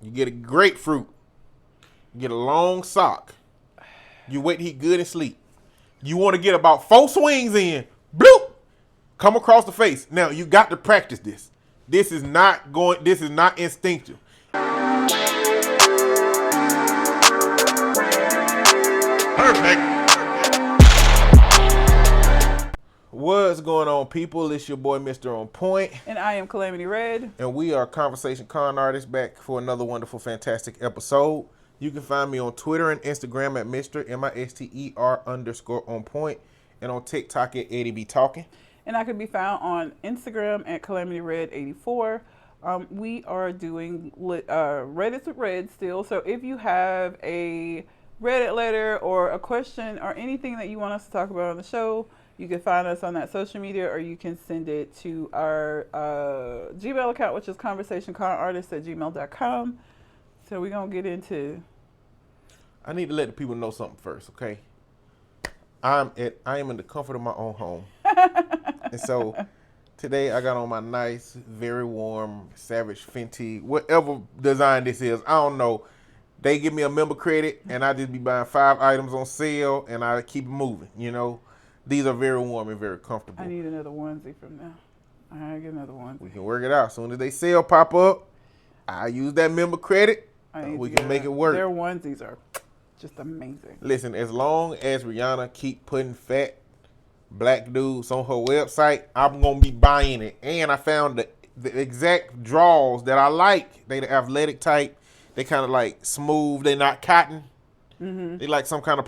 You get a grapefruit. You get a long sock. You wait till he good and sleep. You want to get about 4 swings in. Bloop! Come across the face. Now you got to practice this. This is not instinctive. Perfect. What's going on, people? It's your boy, Mr. On Point. And I am Calamity Red. And we are Conversation Con Artists, back for another wonderful, fantastic episode. You can find me on Twitter and Instagram at Mr. MISTER_on point, and on TikTok at Eddie B Talking. And I can be found on Instagram at CalamityRed84. We are doing Reddit with Red still. So if you have a Reddit letter or a question or anything that you want us to talk about on the show, you can find us on that social media, or you can send it to our Gmail account, which is conversationconartists@gmail.com. So we're going to get into... I need to let the people know something first, okay? I am in the comfort of my own home. And so today I got on my nice, very warm, Savage Fenty, whatever design this is. I don't know. They give me a member credit, and I just be buying 5 items on sale, and I keep it moving, you know? These are very warm and very comfortable. I need another onesie from now. All right, get another onesie. We can work it out. As soon as they sale pop up, I use that member credit. We can make it work. Their onesies are just amazing. Listen, as long as Rihanna keep putting fat black dudes on her website, I'm going to be buying it. And I found the exact draws that I like. They the athletic type. They kind of like smooth. They not cotton. Mm-hmm. They like some kind of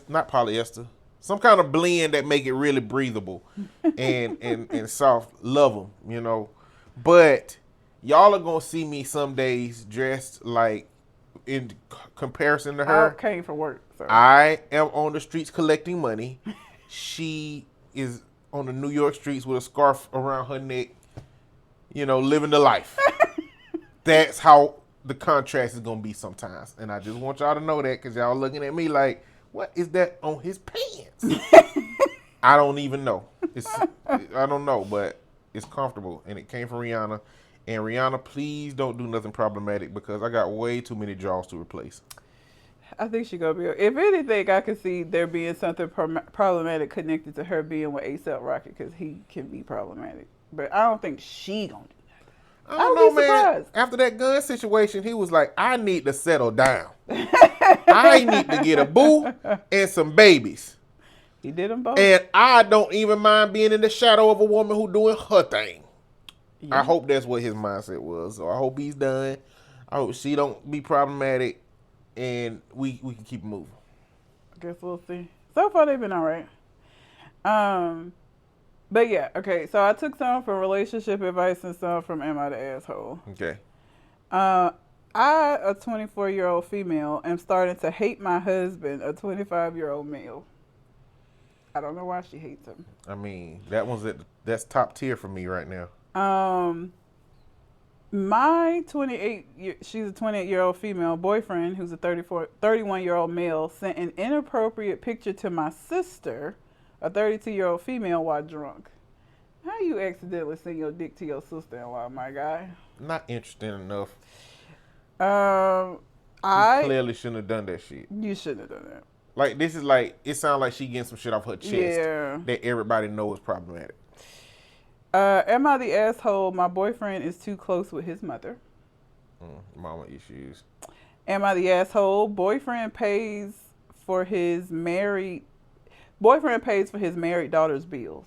not polyester. Some kind of blend that make it really breathable and soft. Love them, you know. But y'all are going to see me some days dressed like, in comparison to her. I came for work. So. I am on the streets collecting money. She is on the New York streets with a scarf around her neck, you know, living the life. That's how the contrast is going to be sometimes. And I just want y'all to know that, because y'all looking at me like, what is that on his pants? I don't even know. I don't know, but it's comfortable, and it came from Rihanna. And Rihanna, please don't do nothing problematic, because I got way too many jaws to replace. I think she's going to be... If anything, I could see there being something problematic connected to her being with A$AP Rocky, because he can be problematic. But I don't think she going to do that. I don't know, man. After that gun situation, he was like, I need to settle down. I need to get a boo and some babies. He did them both. And I don't even mind being in the shadow of a woman who doing her thing. Yeah. I hope that's what his mindset was. So I hope he's done. I hope she don't be problematic, and we can keep moving. I guess we'll see. So far they've been all right. But yeah, okay. So I took some from relationship advice and some from Am I the Asshole? Okay. I, a 24-year-old female, am starting to hate my husband, a 25-year-old male. I don't know why she hates him. I mean, that's top tier for me right now. My she's a 28-year-old female boyfriend, who's a 31-year-old male, sent an inappropriate picture to my sister, a 32-year-old female, while drunk. How you accidentally send your dick to your sister-in-law, my guy? Not interesting enough. You clearly shouldn't have done that shit. You shouldn't have done that. Like, this is like, it sounds like she getting some shit off her chest that everybody knows is problematic. Am I the asshole? My boyfriend is too close with his mother. Mama issues. Am I the asshole? Boyfriend pays for his married daughter's bills.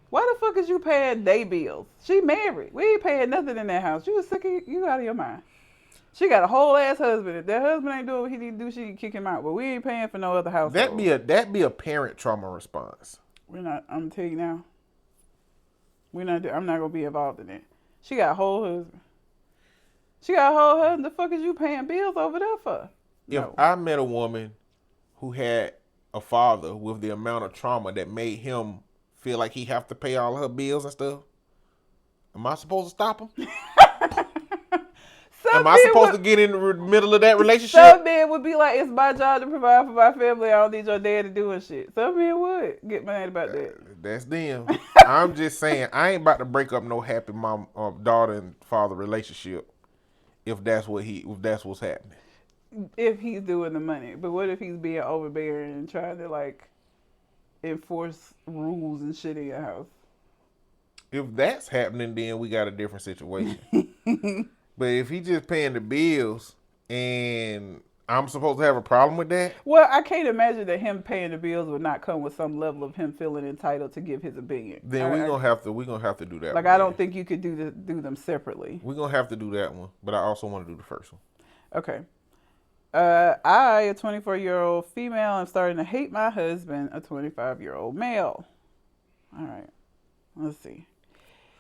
Why the fuck is you paying they bills? She married. We ain't paying nothing in that house. You out of your mind. She got a whole ass husband. If that husband ain't doing what he need to do, she can kick him out. But we ain't paying for no other house. That be a parent trauma response. We're not. I'm gonna tell you now. I'm not gonna be involved in it. She got a whole husband. The fuck is you paying bills over there for? If I met a woman who had a father with the amount of trauma that made him feel like he have to pay all her bills and stuff, am I supposed to stop him? Am I supposed to get in the middle of that relationship? Some men would be like, it's my job to provide for my family. I don't need your dad to do shit. Some men would get mad about that. That's them. I'm just saying, I ain't about to break up no happy mom, daughter and father relationship if that's what's happening. If he's doing the money, but what if he's being overbearing and trying to like enforce rules and shit in your house? If that's happening, then we got a different situation. But if he just paying the bills and I'm supposed to have a problem with that, Well, I can't imagine that him paying the bills would not come with some level of him feeling entitled to give his opinion. then we're gonna have to do that. Like, I don't think you could do them separately. We're gonna have to do that one, but I also want to do the first one. Okay. I, a 24-year-old female, am starting to hate my husband, a 25-year-old male. All right. Let's see.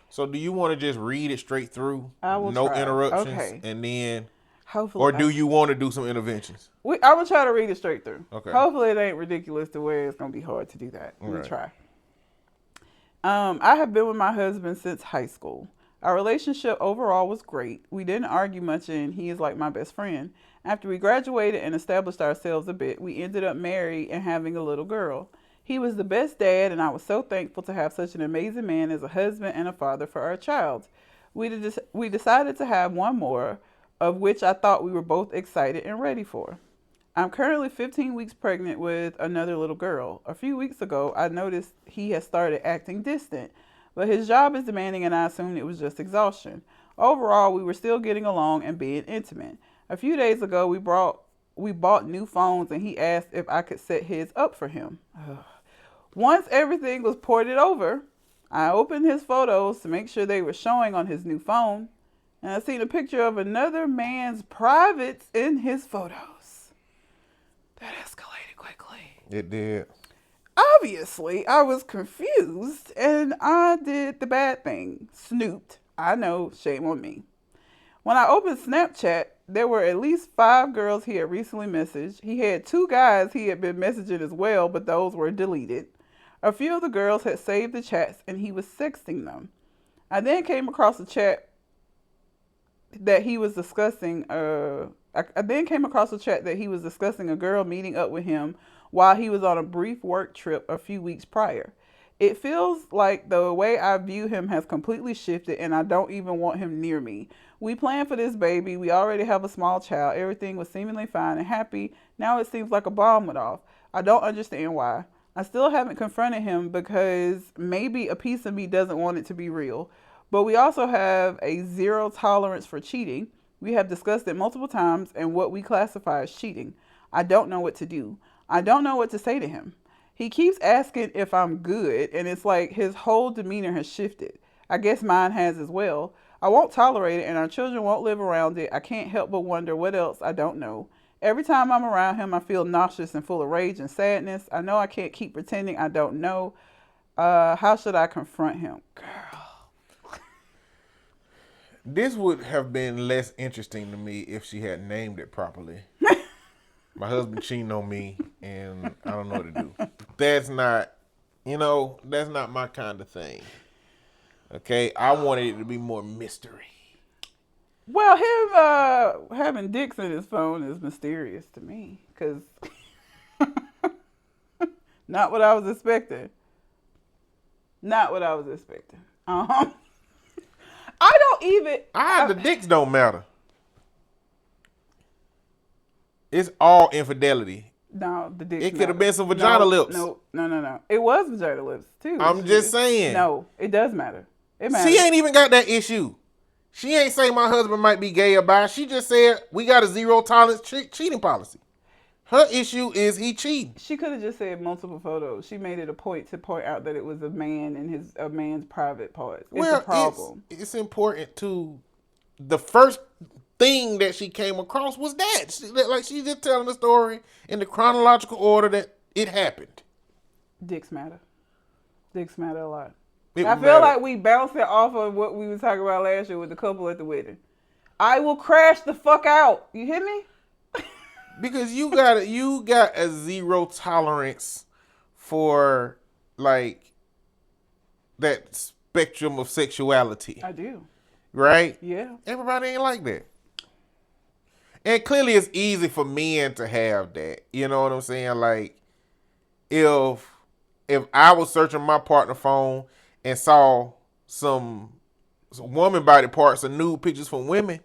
So do you want to just read it straight through? I will no try. interruptions. Okay. And then, hopefully, or do you want to do some interventions? I'm going to try to read it straight through. Okay. Hopefully it ain't ridiculous to where it's going to be hard to do that. We'll Right. try. I have been with my husband since high school. Our relationship overall was great. We didn't argue much, and he is like my best friend. After we graduated and established ourselves a bit, we ended up married and having a little girl. He was the best dad, and I was so thankful to have such an amazing man as a husband and a father for our child. We decided to have one more, of which I thought we were both excited and ready for. I'm currently 15 weeks pregnant with another little girl. A few weeks ago, I noticed he had started acting distant, but his job is demanding and I assumed it was just exhaustion. Overall, we were still getting along and being intimate. A few days ago, we bought new phones and he asked if I could set his up for him. Once everything was ported over, I opened his photos to make sure they were showing on his new phone, and I seen a picture of another man's privates in his photos. That escalated quickly. It did. Obviously, I was confused and I did the bad thing. Snooped. I know, shame on me. When I opened Snapchat, there were at least 5 girls he had recently messaged. He had 2 guys he had been messaging as well, but those were deleted. A few of the girls had saved the chats and he was sexting them. I then came across a chat that he was discussing a girl meeting up with him while he was on a brief work trip a few weeks prior. It feels like the way I view him has completely shifted and I don't even want him near me. We planned for this baby. We already have a small child. Everything was seemingly fine and happy. Now it seems like a bomb went off. I don't understand why. I still haven't confronted him because maybe a piece of me doesn't want it to be real. But we also have a zero tolerance for cheating. We have discussed it multiple times and what we classify as cheating. I don't know what to do. I don't know what to say to him. He keeps asking if I'm good, and it's like his whole demeanor has shifted. I guess mine has as well. I won't tolerate it, and our children won't live around it. I can't help but wonder what else I don't know. Every time I'm around him, I feel nauseous and full of rage and sadness. I know I can't keep pretending I don't know. How should I confront him? Girl. This would have been less interesting to me if she had named it properly. My husband cheating on me, and I don't know what to do. That's not my kind of thing. Okay? I wanted it to be more mystery. Well, him having dicks in his phone is mysterious to me, because not what I was expecting. Not what I was expecting. I don't even... The dicks don't matter. It's all infidelity. No, the dicks It could have been some vagina lips. No. It was vagina lips, too. I'm just saying. No, it does matter. It matters. She ain't even got that issue. She ain't say my husband might be gay or bi. She just said we got a zero tolerance cheating policy. Her issue is he cheating. She could have just said multiple photos. She made it a point to point out that it was a man and a man's private parts. It's a problem. It's important to the first thing that she came across was that. She's just telling the story in the chronological order that it happened. Dicks matter. Dicks matter a lot. I feel like we bounced it off of what we were talking about last year with the couple at the wedding. I will crash the fuck out. You hear me? Because you got a zero tolerance for like that spectrum of sexuality. I do. Right? Yeah. Everybody ain't like that. And clearly it's easy for men to have that. You know what I'm saying? Like if I was searching my partner phone and saw some woman body parts and nude pictures from women,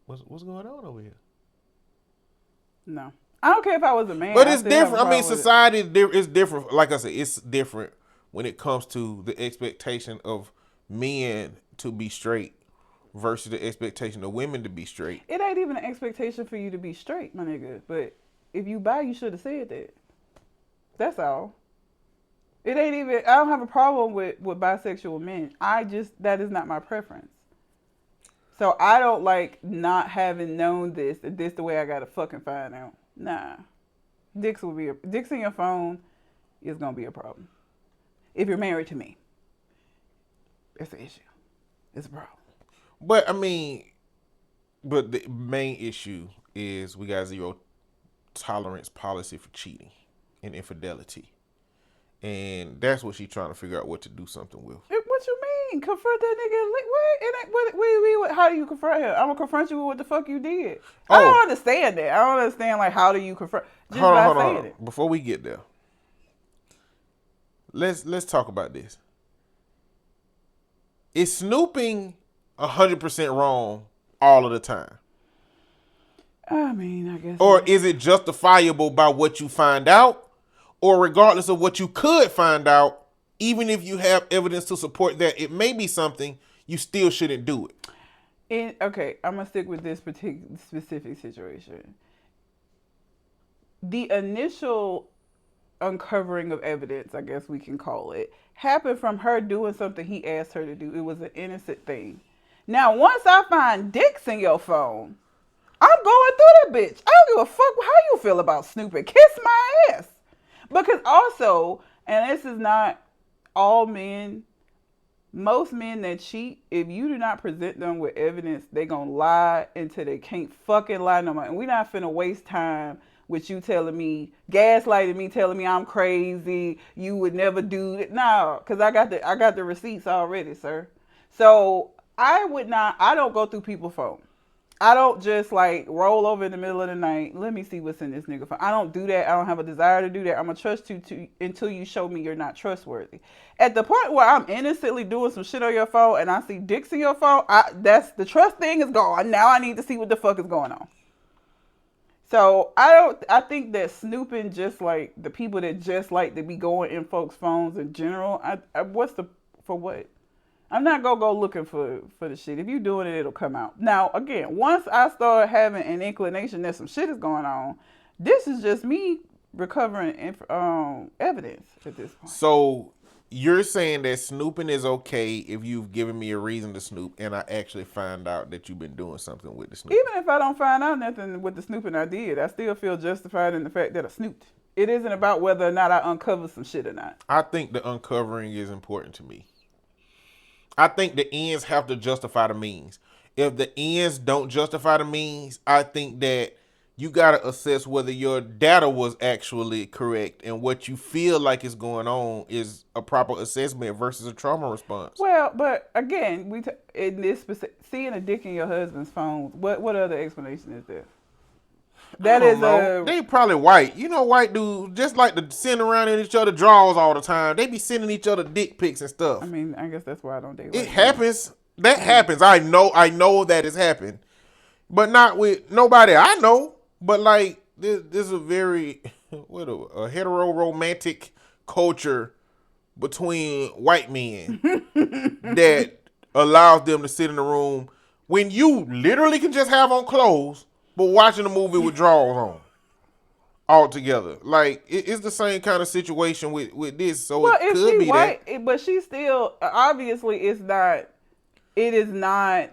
What's going on over here? No. I don't care if I was a man. But I it's still have a different. I mean, problem with it. society is different. Like I said, it's different when it comes to the expectation of men to be straight versus the expectation of women to be straight. It ain't even an expectation for you to be straight, my nigga. But if you bi, you should have said that. That's all. It ain't even. I don't have a problem with bisexual men. That is not my preference. So I don't like not having known this. This the way I gotta fucking find out. Nah, dicks in your phone is gonna be a problem. If you're married to me, it's an issue. It's a problem. But I mean, but the main issue is we got zero tolerance policy for cheating and infidelity. And that's what she's trying to figure out what to do something with. What you mean? Confront that nigga? Like, what? It ain't, what? How do you confront him? I'm gonna confront you with what the fuck you did. I don't understand that. I don't understand like how do you confront just by saying it. Before we get there, let's talk about this. Is snooping 100% wrong all of the time? I mean, I guess. Or is it justifiable by what you find out? Or regardless of what you could find out, even if you have evidence to support that it may be something, you still shouldn't do it. Okay, I'm gonna stick with this particular specific situation. The initial uncovering of evidence, I guess we can call it, happened from her doing something he asked her to do. It was an innocent thing. Now, once I find dicks in your phone, I'm going through that bitch. I don't give a fuck how you feel about snooping. Kiss my ass. Because also, and this is not all men, most men that cheat, if you do not present them with evidence, they gonna lie until they can't fucking lie no more. And we not finna waste time with you telling me, gaslighting me, telling me I'm crazy, you would never do it. No, because I got the receipts already, sir. So I don't go through people's phone. I don't just like roll over in the middle of the night. Let me see what's in this nigga phone. I don't do that. I don't have a desire to do that. I'm gonna trust you until you show me you're not trustworthy. At the point where I'm innocently doing some shit on your phone and I see dicks in your phone, that's the trust thing is gone. Now I need to see what the fuck is going on. So I think that snooping, just like the people that just like to be going in folks' phones in general, for what? I'm not gonna go looking for the shit. If you doing it, it'll come out. Now, again, once I start having an inclination that some shit is going on, this is just me recovering evidence at this point. So you're saying that snooping is okay if you've given me a reason to snoop and I actually find out that you've been doing something with the snooping? Even if I don't find out nothing with the snooping I did, I still feel justified in the fact that I snooped. It isn't about whether or not I uncover some shit or not. I think the uncovering is important to me. I think the ends have to justify the means. If the ends don't justify the means, I think that you got to assess whether your data was actually correct and what you feel like is going on is a proper assessment versus a trauma response. Well, but again, in this seeing a dick in your husband's phone, what other explanation is there? That is they probably white. You know, white dudes just like to send around in each other drawers all the time. They be sending each other dick pics and stuff. I mean, I guess that's why I don't date. It happens. That happens. I know that it's happened, but not with nobody I know. But like this is a very a hetero romantic culture between white men that allows them to sit in the room when you literally can just have on clothes. But watching a movie with drawers on all together. Like, it's the same kind of situation with this. So well, it could be white, that. But she still, obviously, it is not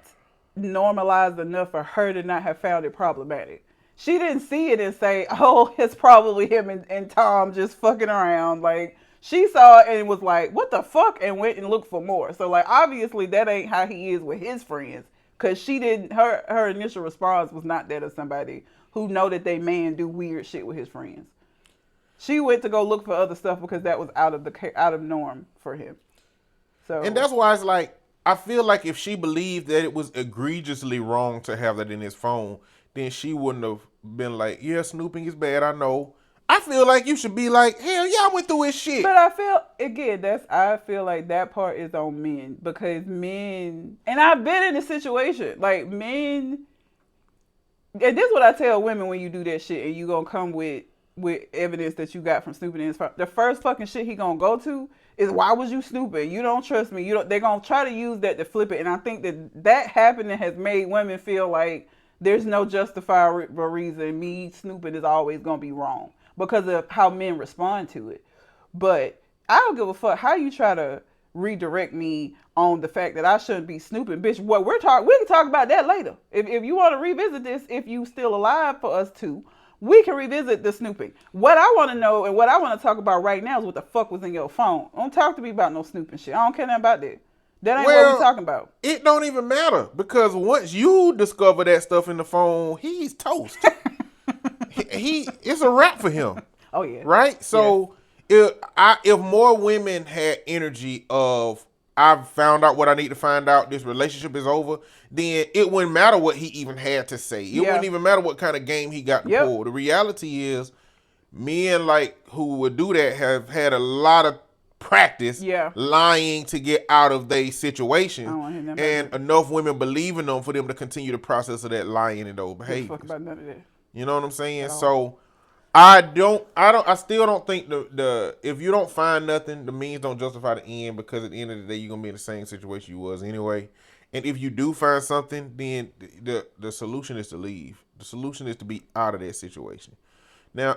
normalized enough for her to not have found it problematic. She didn't see it and say, oh, it's probably him and Tom just fucking around. Like, she saw it and was like, what the fuck? And went and looked for more. So, like, obviously, that ain't how he is with his friends. Because she didn't, her initial response was not that of somebody who know that they man do weird shit with his friends. She went to go look for other stuff because that was out of norm for him. So, and that's why it's like, I feel like if she believed that it was egregiously wrong to have that in his phone, then she wouldn't have been like, yeah, snooping is bad, I know. I feel like you should be like, hell yeah, I went through his shit. But I feel like that part is on men because men, and I've been in a situation like men And this is what I tell women when you do that shit and you gonna come with evidence that you got from snooping in his phone. The first fucking shit he gonna go to is why was you snooping? You don't trust me. You don't. They're gonna try to use that to flip it. And I think that happening has made women feel like there's no justifiable reason me snooping is always gonna be wrong because of how men respond to it. But I don't give a fuck how you try to redirect me on the fact that I shouldn't be snooping, bitch. What we can talk about that later. If you want to revisit this, if you still alive for us to, we can revisit the snooping. What I want to know and what I want to talk about right now is what the fuck was in your phone. Don't talk to me about no snooping shit. I don't care nothing about that. That ain't what we talking about. It don't even matter because once you discover that stuff in the phone, he's toast. It's a wrap for him. Oh yeah. Right? So if more women had energy of I've found out what I need to find out, this relationship is over, then it wouldn't matter what he even had to say. It wouldn't even matter what kind of game he got to pull. The reality is men like who would do that have had a lot of practice lying to get out of their situation. And enough women believe in them for them to continue the process of that lying and those behaviors. Fuck about none of that. You know what I'm saying? So I still don't think the if you don't find nothing, the means don't justify the end, because at the end of the day, you're gonna be in the same situation you was anyway. And if you do find something, then the solution is to leave. The solution is to be out of that situation. Now,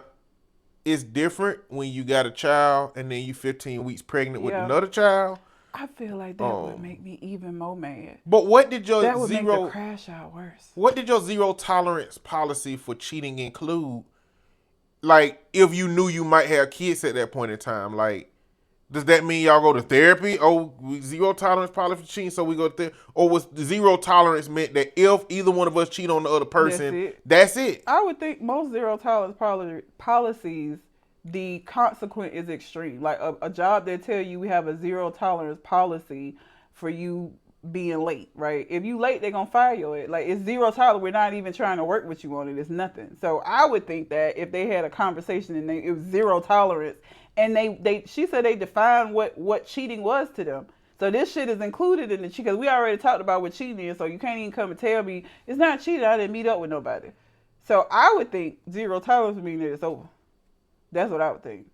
it's different when you got a child and then you 15 weeks pregnant with another child. I feel like that would make me even more mad. But what did your that would make the crash out worse? What did your zero tolerance policy for cheating include? Like, if you knew you might have kids at that point in time, like, does that mean y'all go to therapy? Oh, zero tolerance policy for cheating, so we go to therapy? Or was zero tolerance meant that if either one of us cheat on the other person, that's it? I would think most zero tolerance policies, the consequence is extreme. Like a job that tell you we have a zero tolerance policy for you being late, right? If you late, they're gonna fire you. Like, it's zero tolerance. We're not even trying to work with you on it. It's nothing. So I would think that if they had a conversation and it was zero tolerance, and she said they defined what cheating was to them. So this shit is included in the cheat, because we already talked about what cheating is. So you can't even come and tell me it's not cheating. I didn't meet up with nobody. So I would think zero tolerance would mean that it's over. That's what I would think.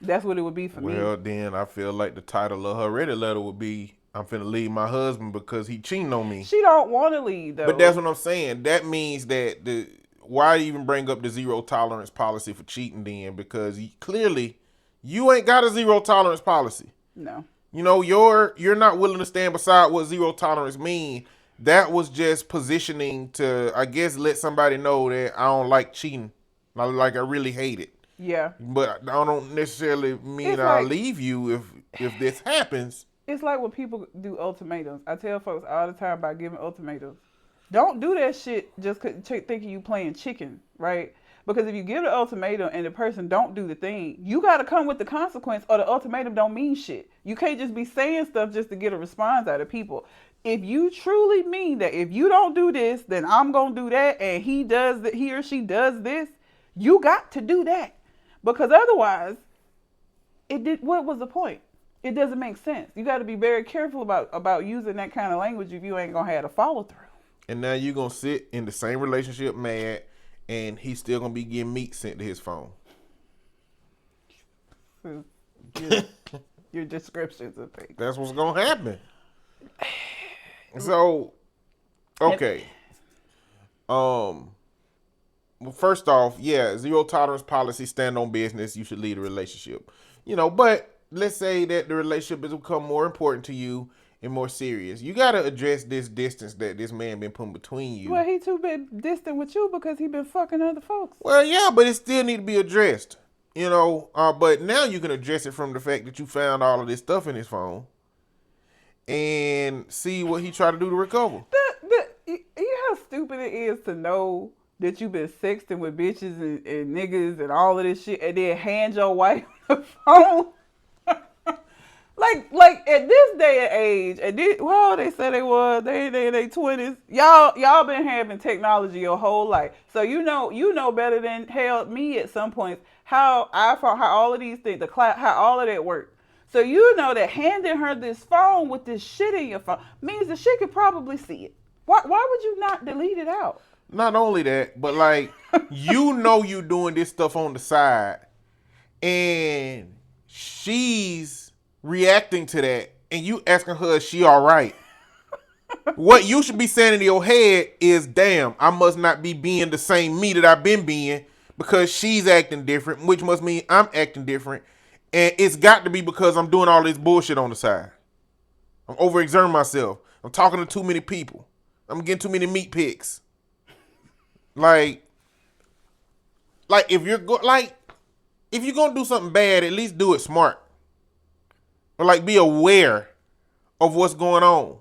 That's what it would be for me. Well, then I feel like the title of her Reddit letter would be, I'm finna leave my husband because he cheating on me. She don't want to leave, though. But that's what I'm saying. That means that why even bring up the zero tolerance policy for cheating then? Because clearly you ain't got a zero tolerance policy. No. You know, you're not willing to stand beside what zero tolerance mean. That was just positioning to, I guess, let somebody know that I don't like cheating. Like I really hate it. Yeah. But I don't necessarily mean I'll leave you if this happens. It's like when people do ultimatums. I tell folks all the time about giving ultimatums. Don't do that shit just thinking you playing chicken, right? Because if you give the ultimatum and the person don't do the thing, you got to come with the consequence, or the ultimatum don't mean shit. You can't just be saying stuff just to get a response out of people. If you truly mean that if you don't do this, then I'm going to do that, and he or she does this, you got to do that. Because otherwise, what was the point? It doesn't make sense. You got to be very careful about using that kind of language if you ain't going to have a follow through. And now you're going to sit in the same relationship mad, and he's still going to be getting meat sent to his phone. Your descriptions of things. That's what's going to happen. So, okay. Well, first off, zero tolerance policy, stand on business. You should lead a relationship. But let's say that the relationship has become more important to you and more serious. You got to address this distance that this man been putting between you. Well, he too been distant with you because he been fucking other folks. Well, yeah, but it still need to be addressed. But now you can address it from the fact that you found all of this stuff in his phone and see what he tried to do to recover. You know how stupid it is to know that you've been sexting with bitches and niggas and all of this shit, and then hand your wife the phone? Like at this day and age, they said they was, they in their 20s. Y'all been having technology your whole life. So you know better than hell me at some points how all of these things, how all of that work. So you know that handing her this phone with this shit in your phone means that she could probably see it. Why would you not delete it out? Not only that, but like you doing this stuff on the side, and she's reacting to that, and you asking her is she all right. What you should be saying in your head is, damn, I must not be being the same me that I've been being because she's acting different, which must mean I'm acting different. And it's got to be because I'm doing all this bullshit on the side. I'm overexerting myself. I'm talking to too many people. I'm getting too many meat picks. Like if you're if you're gonna do something bad, at least do it smart. Or like be aware of what's going on.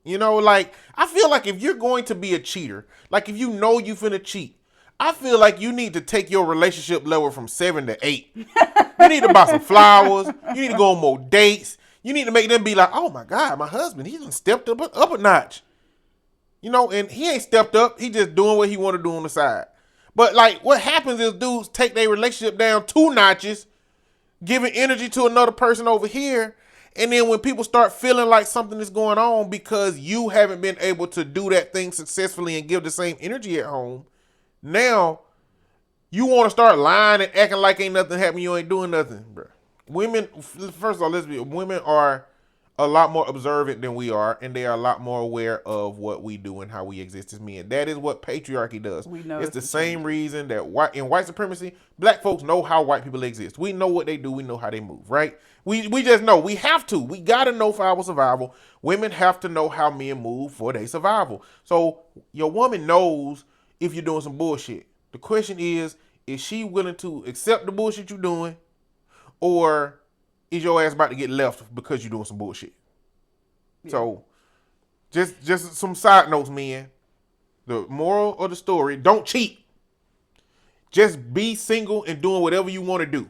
You know, like I feel like if you're going to be a cheater, like if you know you finna cheat, I feel like you need to take your relationship level from 7 to 8. You need to buy some flowers. You need to go on more dates. You need to make them be like, oh my God, my husband, he done stepped up a notch. You know, and he ain't stepped up. He just doing what he want to do on the side. But like what happens is dudes take their relationship down 2 notches, giving energy to another person over here. And then when people start feeling like something is going on because you haven't been able to do that thing successfully and give the same energy at home, now you want to start lying and acting like ain't nothing happening. You ain't doing nothing, bro. Women, first of all, women are a lot more observant than we are, and they are a lot more aware of what we do and how we exist as men. That is what patriarchy does. We know it's the same reason that in white supremacy, black folks know how white people exist. We know what they do. We know how they move, right? We just know. We have to. We got to know for our survival. Women have to know how men move for their survival. So your woman knows if you're doing some bullshit. The question is she willing to accept the bullshit you're doing, or is your ass about to get left because you're doing some bullshit? Yeah. So, just some side notes, man. The moral of the story, don't cheat. Just be single and doing whatever you want to do.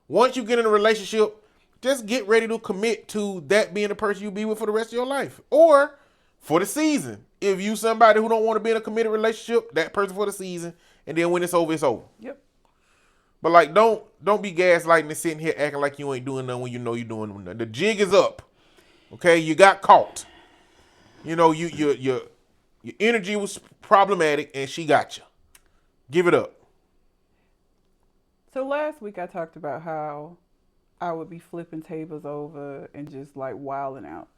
Once you get in a relationship, just get ready to commit to that being the person you'll be with for the rest of your life. Or for the season. If you somebody who don't want to be in a committed relationship, that person for the season. And then when it's over, it's over. Yep. But like, don't be gaslighting and sitting here acting like you ain't doing nothing when you know you're doing nothing. The jig is up. Okay, you got caught. You know, your energy was problematic, and she got you. Give it up. So last week I talked about how I would be flipping tables over and just like wilding out.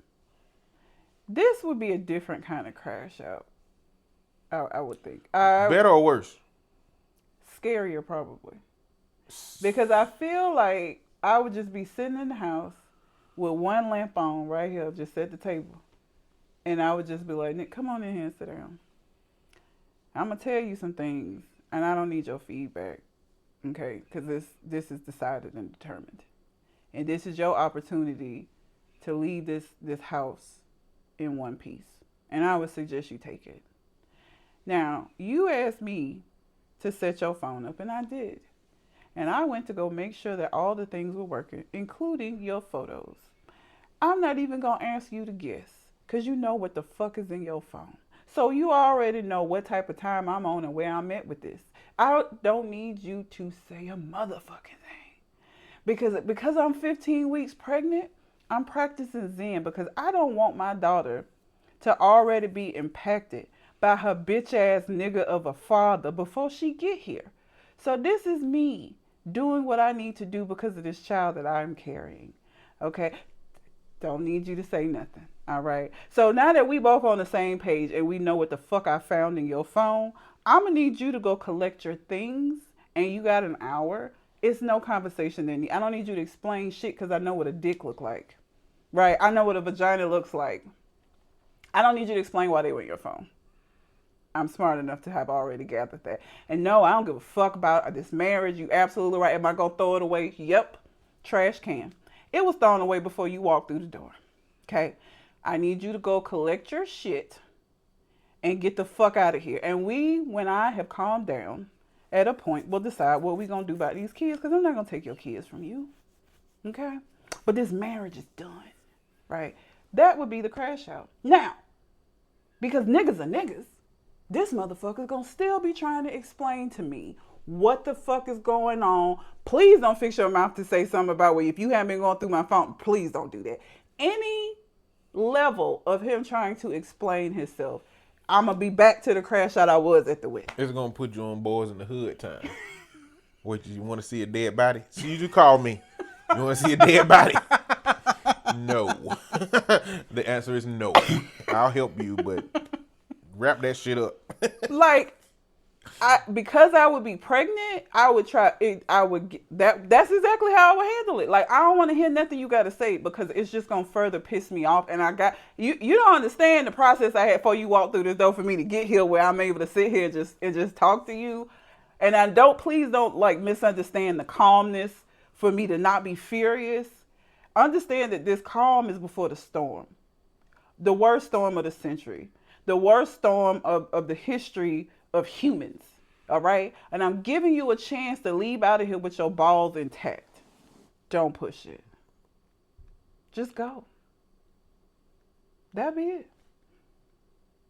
This would be a different kind of crash out. I would think. Better or worse? Scarier, probably. Because I feel like I would just be sitting in the house with one lamp on right here, just at the table. And I would just be like, Nick, come on in here and sit down. I'm going to tell you some things, and I don't need your feedback, okay? Because this is decided and determined. And this is your opportunity to leave this house in one piece. And I would suggest you take it. Now, you asked me to set your phone up, and I did. And I went to go make sure that all the things were working, including your photos. I'm not even going to ask you to guess, because you know what the fuck is in your phone. So you already know what type of time I'm on and where I'm at with this. I don't need you to say a motherfucking thing. Because I'm 15 weeks pregnant, I'm practicing Zen, because I don't want my daughter to already be impacted by her bitch ass nigga of a father before she get here. So this is me doing what I need to do because of this child that I'm carrying. Okay? Don't need you to say nothing. All right? So now that we both on the same page and we know what the fuck I found in your phone, I'm going to need you to go collect your things, and you got an hour. It's no conversation in. I don't need you to explain shit because I know what a dick look like. Right? I know what a vagina looks like. I don't need you to explain why they were in your phone. I'm smart enough to have already gathered that. And no, I don't give a fuck about this marriage. You absolutely right. Am I going to throw it away? Yep. Trash can. It was thrown away before you walked through the door. Okay? I need you to go collect your shit and get the fuck out of here. And when I have calmed down, at a point, we'll decide what we're going to do about these kids, because I'm not going to take your kids from you. Okay? But this marriage is done. Right? That would be the crash out. Now, because niggas are niggas, this motherfucker's gonna still be trying to explain to me what the fuck is going on. Please don't fix your mouth to say something about, well, if you haven't been going through my phone, please don't do that. Any level of him trying to explain himself, I'm gonna be back to the crash out I was at the wedding. It's gonna put you on Boys in the Hood time. What, you want to see a dead body? So you call me. You want to see a dead body? No. The answer is no. I'll help you, but wrap that shit up. Like, because I would be pregnant, I would try it. I would get that. That's exactly how I would handle it. Like, I don't want to hear nothing you got to say because it's just gonna further piss me off. And I got you. You don't understand the process I had before you walked through this door for me to get here, where I'm able to sit here and just talk to you. And please don't like misunderstand the calmness for me to not be furious. Understand that this calm is before the storm, the worst storm of the century, the worst storm of the history of humans. All right. And I'm giving you a chance to leave out of here with your balls intact. Don't push it. Just go. That'd be it.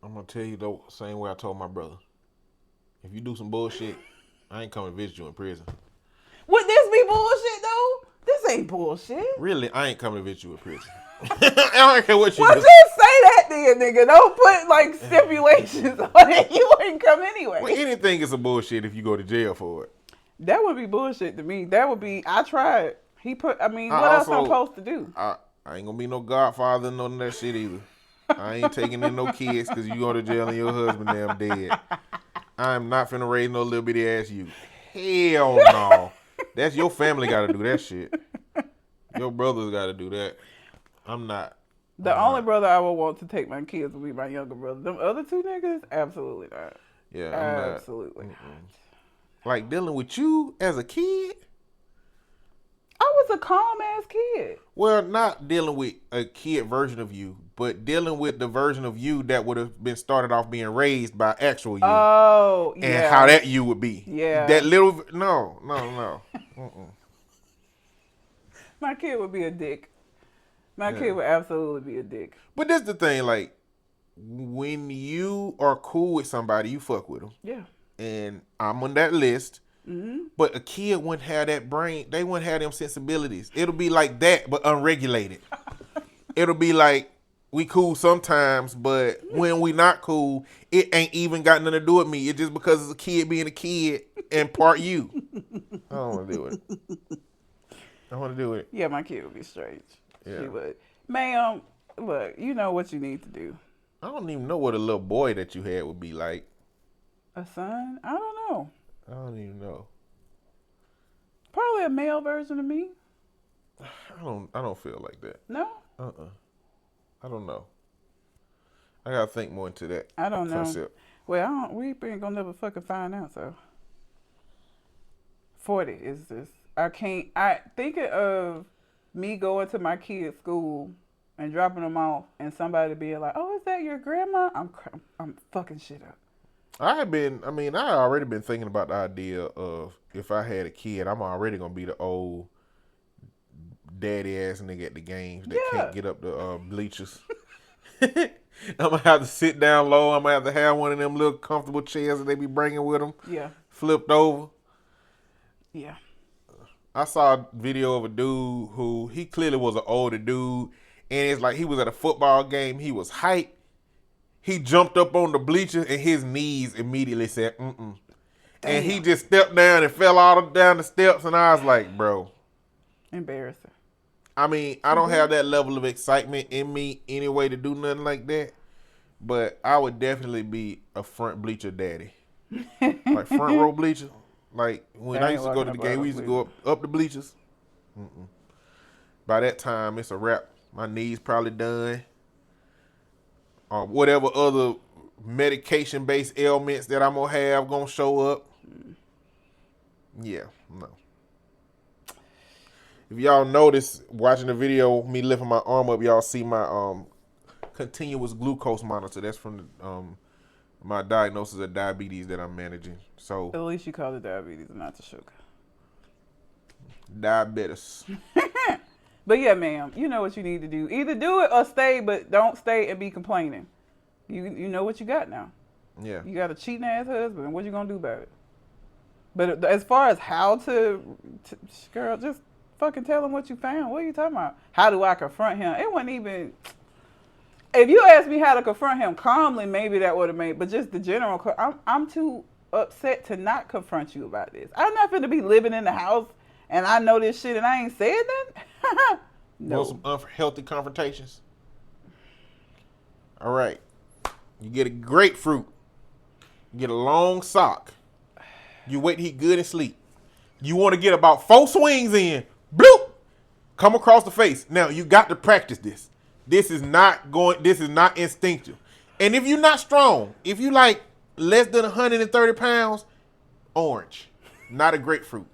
I'm gonna tell you the same way I told my brother. If you do some bullshit, I ain't coming to visit you in prison. Would this be bullshit though? This ain't bullshit. Really, I ain't coming to visit you in prison. I don't care what you Well, do. just say that then, nigga. Don't put like stipulations on it. You ain't come anyway. Well, anything is a bullshit if you go to jail for it. That would be bullshit to me. That would be. I tried. What else I'm supposed to do? I ain't gonna be no godfather, none of that shit either. I ain't taking in no kids because you go to jail and your husband damn dead. I'm not finna raise no little bitty ass you. Hell no. That's your family got to do that shit. Your brothers got to do that. I'm not. The only brother I would want to take my kids would be my younger brother. Them other two niggas, absolutely not. Yeah, absolutely not. Like dealing with you as a kid. I was a calm ass kid. Well, not dealing with a kid version of you, but dealing with the version of you that would have been started off being raised by actual you. Oh, yeah. And how that you would be. Yeah. That little, no. My kid would be a dick. My kid would absolutely be a dick. But that's the thing, like, when you are cool with somebody, you fuck with them. Yeah. And I'm on that list. Mm-hmm. But a kid wouldn't have that brain. They wouldn't have them sensibilities. It'll be like that, but unregulated. It'll be like, we cool sometimes, but when we not cool, it ain't even got nothing to do with me. It's just because it's a kid being a kid and part you. I don't want to do it. I want to do it. Yeah, my kid would be strange. Yeah. She would. Ma'am, look, you know what you need to do. I don't even know what a little boy that you had would be like. A son? I don't know. I don't even know. Probably a male version of me. I don't feel like that. No? I don't know. I gotta think more into that. I don't know. Concept. Well, we ain't gonna never fucking find out, so. 40 is just, I thinking of me going to my kid's school and dropping them off and somebody being like, oh, is that your grandma? I'm fucking shit up. I already been thinking about the idea of if I had a kid, I'm already gonna be the old daddy ass nigga at the games that can't get up the bleachers. I'm gonna have to sit down low. I'm gonna have to have one of them little comfortable chairs that they be bringing with them. Yeah. Flipped over. Yeah. I saw a video of a dude who he clearly was an older dude, and it's like he was at a football game. He was hyped. He jumped up on the bleachers and his knees immediately said, mm-mm. And he just stepped down and fell all down the steps, and I was like, bro. Embarrassing. I mean, I don't have that level of excitement in me anyway to do nothing like that, but I would definitely be a front bleacher daddy. Like front row bleacher. Like when I used to go to the game, we used to go up the bleachers. Mm-mm. By that time, it's a wrap. My knees probably done. Or whatever other medication-based ailments that I'm going to have going to show up. Yeah, no. If y'all notice, watching the video, me lifting my arm up, y'all see my continuous glucose monitor. That's from my diagnosis of diabetes that I'm managing. So at least you call it diabetes and not the sugar. Diabetes. But yeah, ma'am, you know what you need to do. Either do it or stay, but don't stay and be complaining. You know what you got now. Yeah. You got a cheating ass husband. What you gonna do about it? But as far as how to girl, just fucking tell him what you found. What are you talking about? How do I confront him? It wasn't even. If you asked me how to confront him calmly, maybe that would have made. But just the general, I'm too upset to not confront you about this. I'm not finna be living in the house and I know this shit and I ain't said nothing. No. Want some unhealthy confrontations? All right. You get a grapefruit. You get a long sock. You wait till he good and sleep. You want to get about 4 swings in. Bloop! Come across the face. Now, you got to practice this. This is not instinctive. And if you're not strong, if you like less than 130 pounds, orange. Not a grapefruit.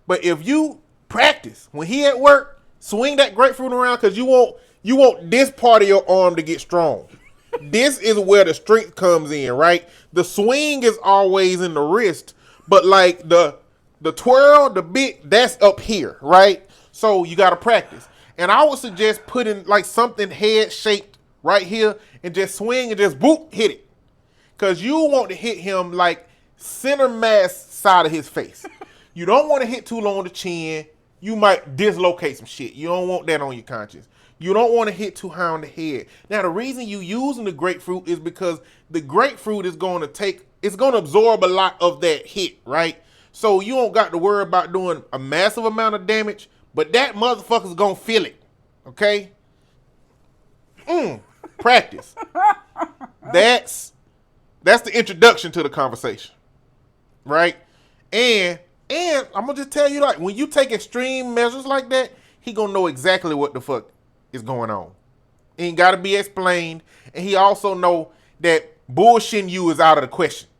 But if you practice, when he at work, swing that grapefruit around because you want this part of your arm to get strong. This is where the strength comes in, right? The swing is always in the wrist, but like the twirl, the bit, that's up here, right? So you got to practice. And I would suggest putting like something head shaped right here and just swing and just boop, hit it. Because you want to hit him like center mass side of his face. You don't want to hit too low on the chin. You might dislocate some shit. You don't want that on your conscience. You don't want to hit too high on the head. Now, the reason you using the grapefruit is because the grapefruit is going to absorb a lot of that hit, right? So you don't got to worry about doing a massive amount of damage, but that motherfucker's going to feel it, okay? Practice. That's the introduction to the conversation, right? And I'm going to just tell you, like, when you take extreme measures like that, he going to know exactly what the fuck is going on. It ain't got to be explained. And he also know that bullshitting you is out of the question.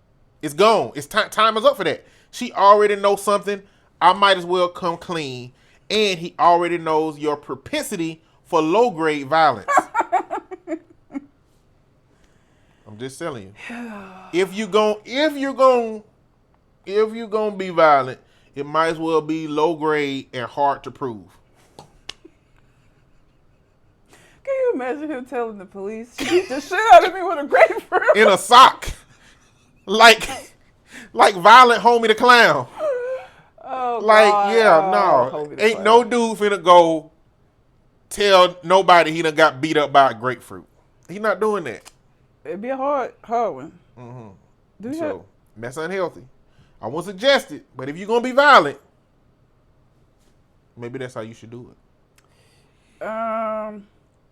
It's gone. It's time is up for that. She already knows something. I might as well come clean. And he already knows your propensity for low-grade violence. I'm just telling you. If you're gonna be violent, it might as well be low-grade and hard to prove. Can you imagine him telling the police, she beat the shit out of me with a grapefruit? In a sock. Like Violent Homie the Clown. Oh, like, God. yeah, Oh, no. Ain't no dude finna go tell nobody he done got beat up by a grapefruit. He not doing that. It'd be a hard one. Mm-hmm. So, that's unhealthy. I won't suggest it, but if you're going to be violent, maybe that's how you should do it. I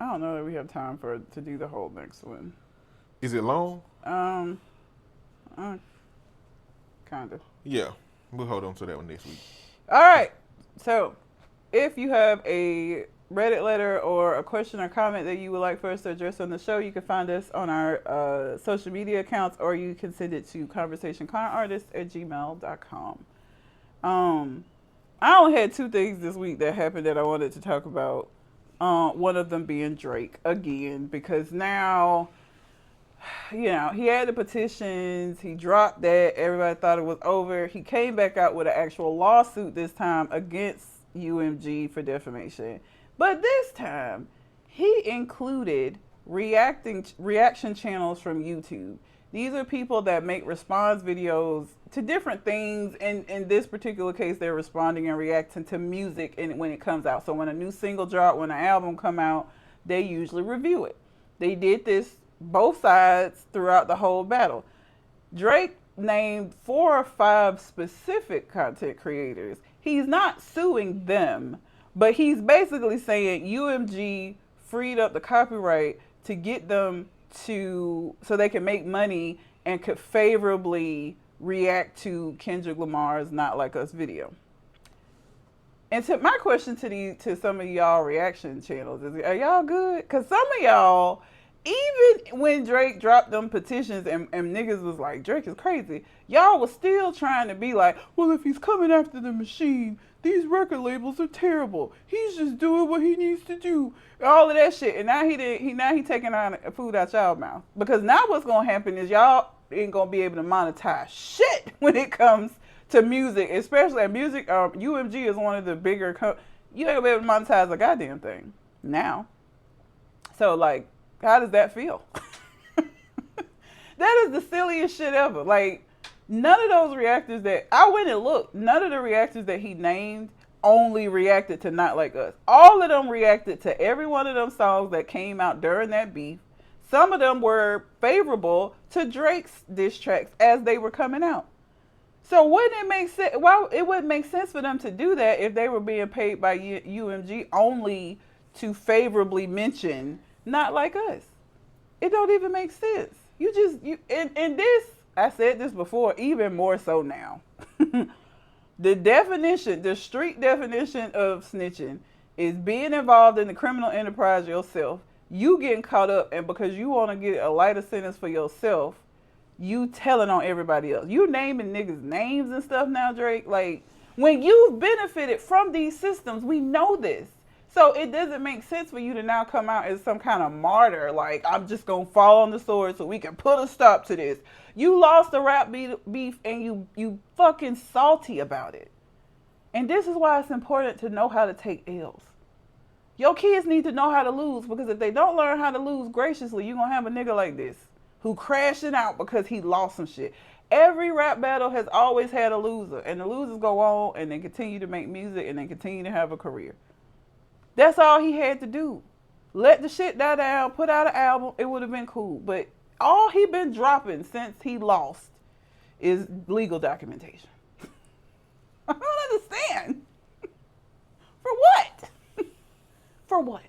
don't know that we have time to do the whole next one. Is it long? Kind of. Yeah. We'll hold on to that one next week. All right. So, if you have a Reddit letter or a question or comment that you would like for us to address on the show, you can find us on our social media accounts, or you can send it to conversationconartist@gmail.com. I only had 2 things this week that happened that I wanted to talk about. One of them being Drake again, because now, you know, he had the petitions, he dropped that, everybody thought it was over. He came back out with an actual lawsuit this time against UMG for defamation. But this time, he included reaction channels from YouTube. These are people that make response videos to different things. In this particular case, they're responding and reacting to music when it comes out. So when a new single drop, when an album come out, they usually review it. They did this both sides throughout the whole battle. Drake named 4 or 5 specific content creators. He's not suing them, but he's basically saying UMG freed up the copyright to get them so they can make money and could favorably react to Kendrick Lamar's Not Like Us video. And to my question to some of y'all reaction channels is, are y'all good? Because some of y'all, even when Drake dropped them petitions and niggas was like, Drake is crazy, y'all was still trying to be like, well, if he's coming after the machine, these record labels are terrible. He's just doing what he needs to do. All of that shit. And now he taking on food out y'all mouth. Because now what's going to happen is y'all ain't going to be able to monetize shit when it comes to music. Especially music. UMG is one of the bigger, you ain't going to be able to monetize a goddamn thing now. So, like, how does that feel? That is the silliest shit ever. Like, none of those reactors that I went and looked, none of the reactors that he named only reacted to Not Like Us. All of them reacted to every one of them songs that came out during that beef. Some of them were favorable to Drake's diss tracks as they were coming out. So wouldn't it make sense? Well, it wouldn't make sense for them to do that if they were being paid by UMG only to favorably mention not like us. It don't even make sense. And this, I said this before, even more so now. The street definition of snitching is being involved in the criminal enterprise yourself. You getting caught up, and because you want to get a lighter sentence for yourself, you telling on everybody else. You naming niggas names and stuff now, Drake. Like, when you've benefited from these systems, we know this. So it doesn't make sense for you to now come out as some kind of martyr. Like, I'm just going to fall on the sword so we can put a stop to this. You lost the rap beef and you fucking salty about it. And this is why it's important to know how to take L's. Your kids need to know how to lose, because if they don't learn how to lose graciously, you're going to have a nigga like this who crashing out because he lost some shit. Every rap battle has always had a loser, and the losers go on and they continue to make music and they continue to have a career. That's all he had to do. Let the shit die down, put out an album, it would have been cool. But all he been dropping since he lost is legal documentation. I don't understand. For what? For what?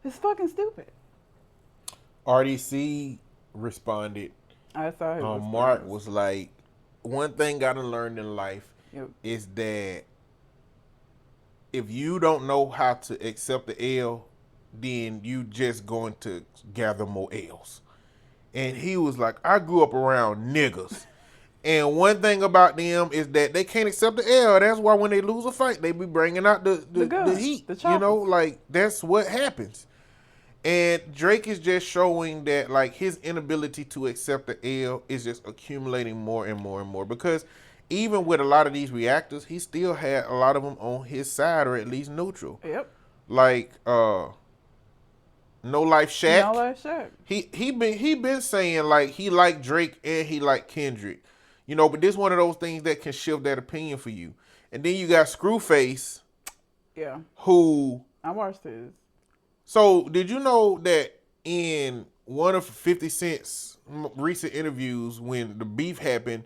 It's fucking stupid. RDC responded. I saw him. Mark was like, one thing I done learned in life is that if you don't know how to accept the L, then you just going to gather more L's. And he was like, I grew up around niggas. And one thing about them is that they can't accept the L. That's why when they lose a fight, they be bringing out the heat. You know, like, that's what happens. And Drake is just showing that, like, his inability to accept the L is just accumulating more and more and more. Because even with a lot of these reactors, he still had a lot of them on his side, or at least neutral. Yep. Like, No Life Shaq. No Life Shaq. He been saying, like, he liked Drake and he liked Kendrick. You know, but this one of those things that can shift that opinion for you. And then you got Screwface. Yeah. Who... I watched his. So, did you know that in one of 50 Cent's recent interviews, when the beef happened,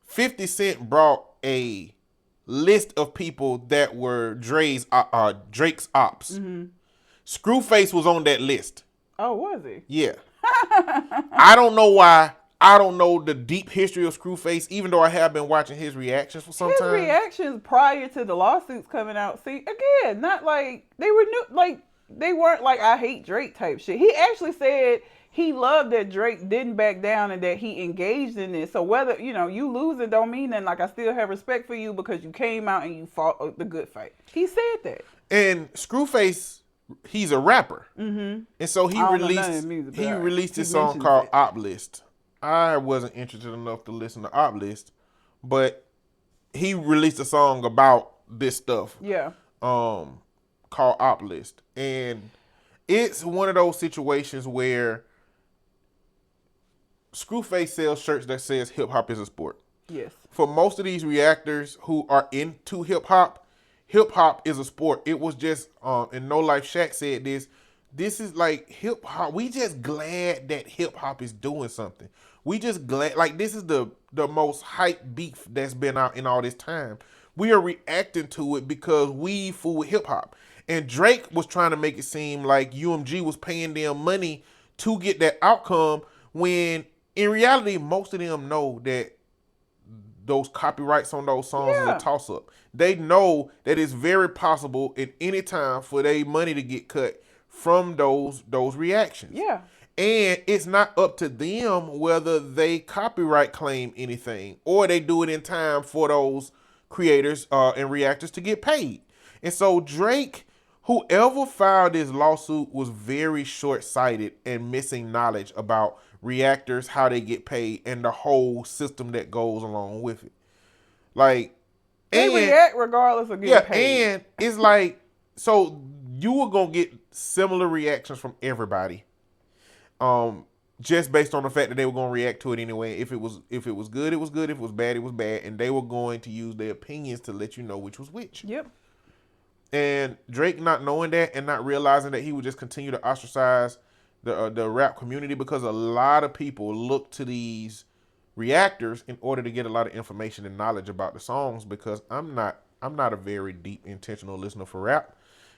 50 Cent brought a list of people that were Drake's ops. Mm-hmm. Screwface was on that list. Oh, was he? Yeah. I don't know why. I don't know the deep history of Screwface, even though I have been watching his reactions for some time. His reactions prior to the lawsuits coming out, see, again, not like they were new, like they weren't like I hate Drake type shit. He actually said he loved that Drake didn't back down and that he engaged in this. So whether, you know, you losing don't mean that, like, I still have respect for you because you came out and you fought the good fight. He said that. And Screwface, he's a rapper. Mm-hmm. And so he released this song called Op List. I wasn't interested enough to listen to Op List, but he released a song about this stuff. Yeah. Called Op List. And it's one of those situations where Screwface sells shirts that says hip hop is a sport. Yes. For most of these reactors who are into hip hop is a sport. It was just, and No Life Shaq said this is like hip hop. We just glad that hip hop is doing something. We just glad, like, this is the most hype beef that's been out in all this time. We are reacting to it because we fool with hip hop. And Drake was trying to make it seem like UMG was paying them money to get that outcome, when in reality, most of them know that those copyrights on those songs is a toss up. They know that it's very possible at any time for their money to get cut from those reactions. Yeah. And it's not up to them whether they copyright claim anything or they do it in time for those creators and reactors to get paid. And so Drake, whoever filed this lawsuit, was very short-sighted and missing knowledge about reactors, how they get paid, and the whole system that goes along with it. Like, they react regardless of getting paid. And it's like, so you were gonna get similar reactions from everybody, just based on the fact that they were gonna react to it anyway. If it was good, it was good. If it was bad, it was bad, and they were going to use their opinions to let you know which was which. Yep. And Drake, not knowing that and not realizing that he would just continue to ostracize the rap community, because a lot of people look to these reactors in order to get a lot of information and knowledge about the songs, because I'm not a very deep intentional listener for rap.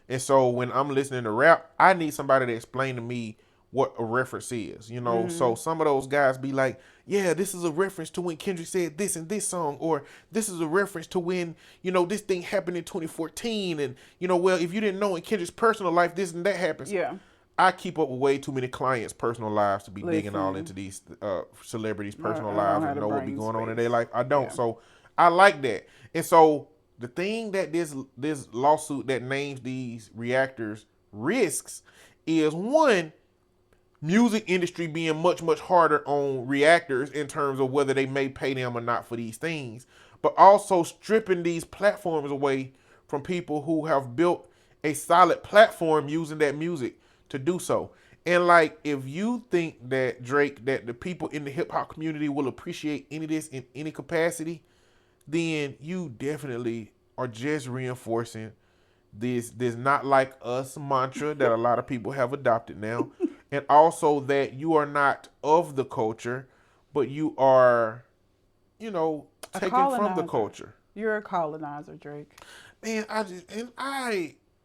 And so when I'm listening to rap, I need somebody to explain to me what a reference is, you know. So some of those guys be like, yeah, this is a reference to when Kendrick said this in this song, or this is a reference to when, this thing happened in 2014. And, well, if you didn't know in Kendrick's personal life, this and that happens. Yeah. I keep up with way too many clients' personal lives to be digging all Listen, into these celebrities' I personal don't lives have and the know what be brain going on in space. their life. I don't. Yeah. So I like that. And so the thing that this lawsuit that names these reactors risks is, one, music industry being much, much harder on reactors in terms of whether they may pay them or not for these things, but also stripping these platforms away from people who have built a solid platform using that music to do so. And like, if you think that that the people in the hip hop community will appreciate any of this in any capacity, then you definitely are just reinforcing this not like us mantra that a lot of people have adopted now, and also that you are not of the culture, but you are, A taken from the colonizer. culture. You're a colonizer, Drake. Man,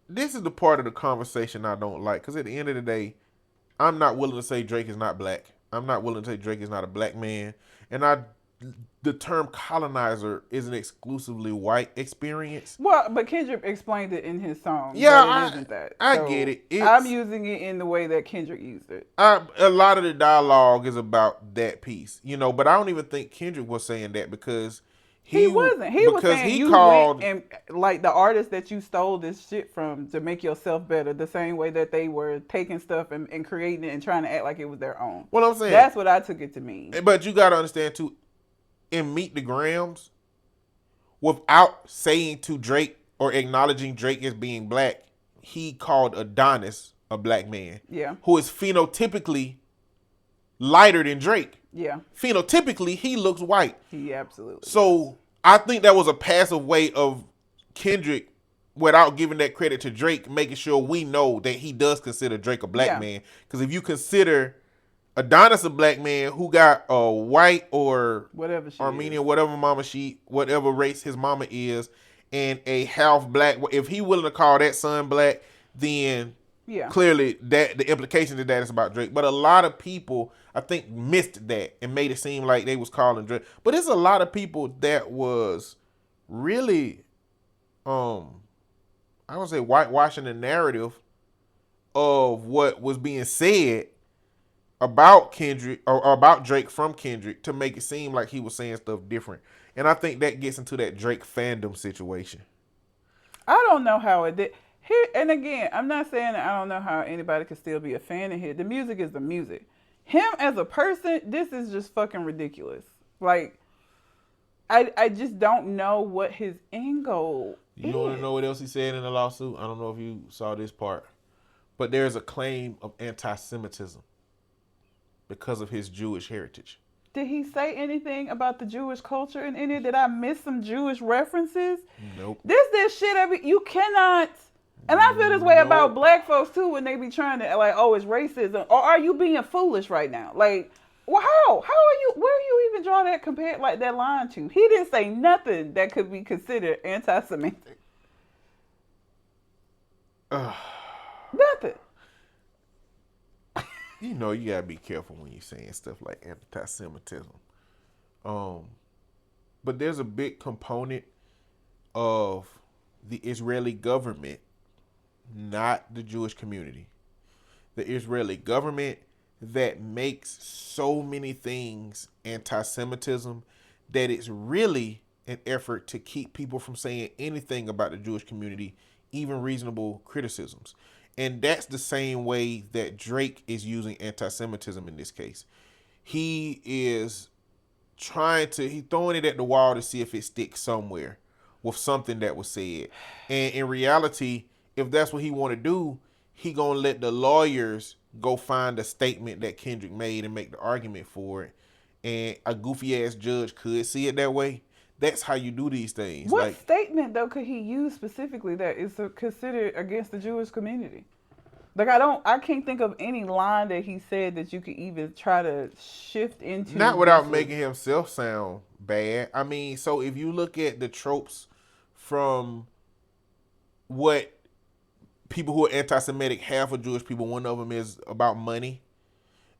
this is the part of the conversation I don't like, because at the end of the day, I'm not willing to say Drake is not black. I'm not willing to say Drake is not a black man. And the term colonizer isn't exclusively white experience. Well, but Kendrick explained it in his song Yeah, that it isn't that. I get So it. I'm using it in the way that Kendrick used it. A lot of the dialogue is about that piece, but I don't even think Kendrick was saying that, because He wasn't. He was because saying he you went called. and like the artist that you stole this shit from to make yourself better, the same way that they were taking stuff and creating it and trying to act like it was their own. What I'm saying. That's what I took it to mean. But you got to understand too, in Meet the Grams, without saying to Drake or acknowledging Drake as being black, he called Adonis a black man. Yeah. Who is phenotypically lighter than Drake. Yeah. Phenotypically, he looks white. He absolutely. So I think that was a passive way of Kendrick, without giving that credit to Drake, making sure we know that he does consider Drake a black man. Because if you consider Adonis a black man who got a white or whatever she Armenian, is. whatever race his mama is, and a half black, if he willing to call that son black, then clearly that the implication of that is about Drake. But a lot of people, I think, missed that and made it seem like they was calling Drake. But there's a lot of people that was really, I would say, whitewashing the narrative of what was being said about Kendrick or about Drake from Kendrick to make it seem like he was saying stuff different. And I think that gets into that Drake fandom situation. I don't know how it did. Here, and again, I'm not saying that I don't know how anybody could still be a fan of his. The music is the music. Him as a person, this is just fucking ridiculous. Like, I just don't know what his end goal is. You want to know what else he said in the lawsuit? I don't know if you saw this part, but there's a claim of anti-Semitism because of his Jewish heritage. Did he say anything about the Jewish culture in any? Did I miss some Jewish references? Nope. This shit, you cannot. And I feel this way about black folks too when they be trying to like, oh, it's racism, or are you being foolish right now? Like, well, how are you? Where do you even draw that that line to? He didn't say nothing that could be considered anti-Semitic. Nothing. You gotta be careful when you're saying stuff like anti-Semitism. But there's a big component of the Israeli government, not the Jewish community. The Israeli government that makes so many things anti-Semitism that it's really an effort to keep people from saying anything about the Jewish community, even reasonable criticisms. And that's the same way that Drake is using anti-Semitism in this case. He is he's throwing it at the wall to see if it sticks somewhere with something that was said. And in reality, if that's what he want to do, he gonna let the lawyers go find a statement that Kendrick made and make the argument for it. And a goofy ass judge could see it that way. That's how you do these things. What statement though could he use specifically that is considered against the Jewish community? Like I can't think of any line that he said that you could even try to shift Not into this without was making himself sound bad. I mean, so if you look at the tropes from what people who are anti-Semitic have for Jewish people, one of them is about money,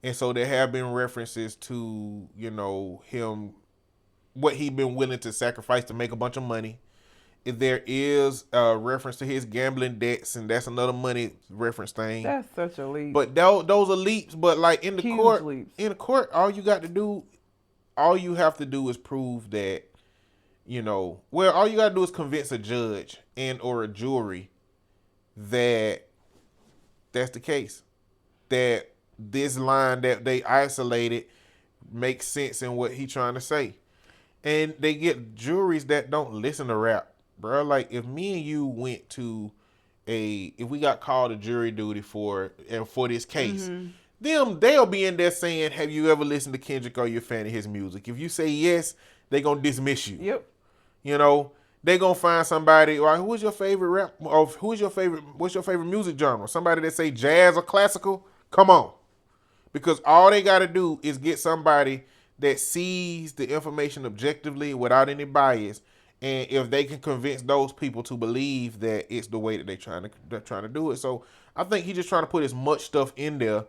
and so there have been references to him, what he been willing to sacrifice to make a bunch of money. If there is a reference to his gambling debts, and that's another money reference thing. that's such a leap. But those are leaps. But like in the Huge court, leaps. all you have to do is prove that, well, all you got to do is convince a judge and or a jury that that's the case. That this line that they isolated makes sense in what he trying to say. And they get juries that don't listen to rap, bro. Like if me and you went to if we got called to jury duty for this case, they'll be in there saying, "Have you ever listened to Kendrick? Or you a fan of his music?" If you say yes, they gonna dismiss you. Yep. They gonna find somebody. Like, who's your favorite rap? Or what's your favorite music genre? Somebody that say jazz or classical. Come on, because all they gotta do is get somebody that sees the information objectively without any bias, and if they can convince those people to believe that it's the way that they're trying to do it. So I think he's just trying to put as much stuff in there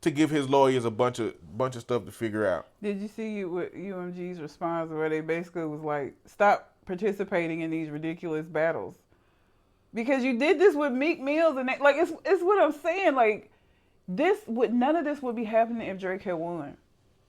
to give his lawyers a bunch of stuff to figure out. Did you see what UMG's response where they basically was like, stop participating in these ridiculous battles? Because you did this with Meek Mills and like it's what I'm saying. Like none of this would be happening if Drake had won.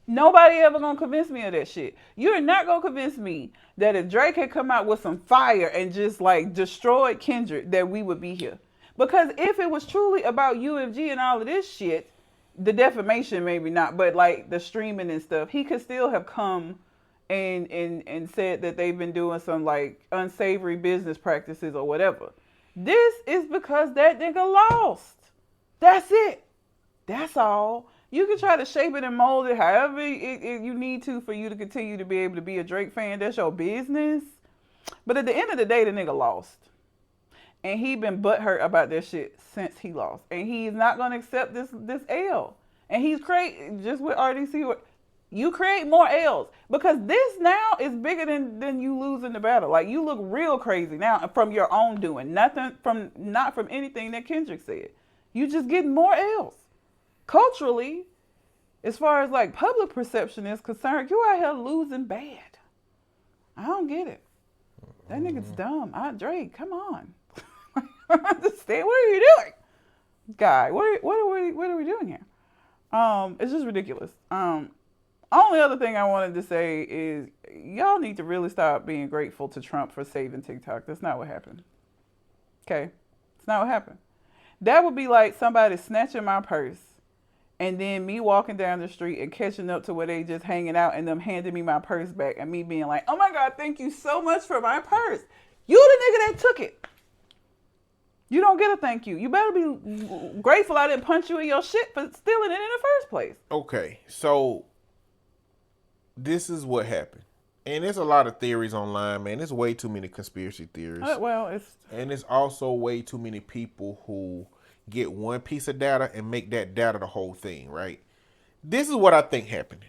Nobody ever gonna convince me of that shit. You're not gonna convince me that if Drake had come out with some fire and just like destroyed Kendrick, that we would be here. Because if it was truly about UMG and all of this shit, the defamation maybe not, but like the streaming and stuff, he could still have come and said that they've been doing some like unsavory business practices or whatever. This is because that nigga lost. That's it. That's all. You can try to shape it and mold it however you need to for you to continue to be able to be a Drake fan. That's your business. But at the end of the day, the nigga lost. And he been butthurt about that shit since he lost. And he's not going to accept this L. And he's just with RDC, you create more L's. Because this now is bigger than you losing the battle. Like, you look real crazy now from your own doing. Not from anything that Kendrick said. You just getting more L's. Culturally, as far as like public perception is concerned, you out here losing bad. I don't get it. That nigga's dumb. Drake, come on. I understand. What are you doing, guy? What are we doing here? It's just ridiculous. Only other thing I wanted to say is y'all need to really stop being grateful to Trump for saving TikTok. That's not what happened. Okay, it's not what happened. That would be like somebody snatching my purse and then me walking down the street and catching up to where they just hanging out and them handing me my purse back and me being like, oh my God, thank you so much for my purse. You the nigga that took it. You don't get a thank you. You better be grateful I didn't punch you in your shit for stealing it in the first place. Okay, so this is what happened. And there's a lot of theories online, man. There's way too many conspiracy theories. And there's also way too many people who get one piece of data and make that data the whole thing, right? This is what I think happened.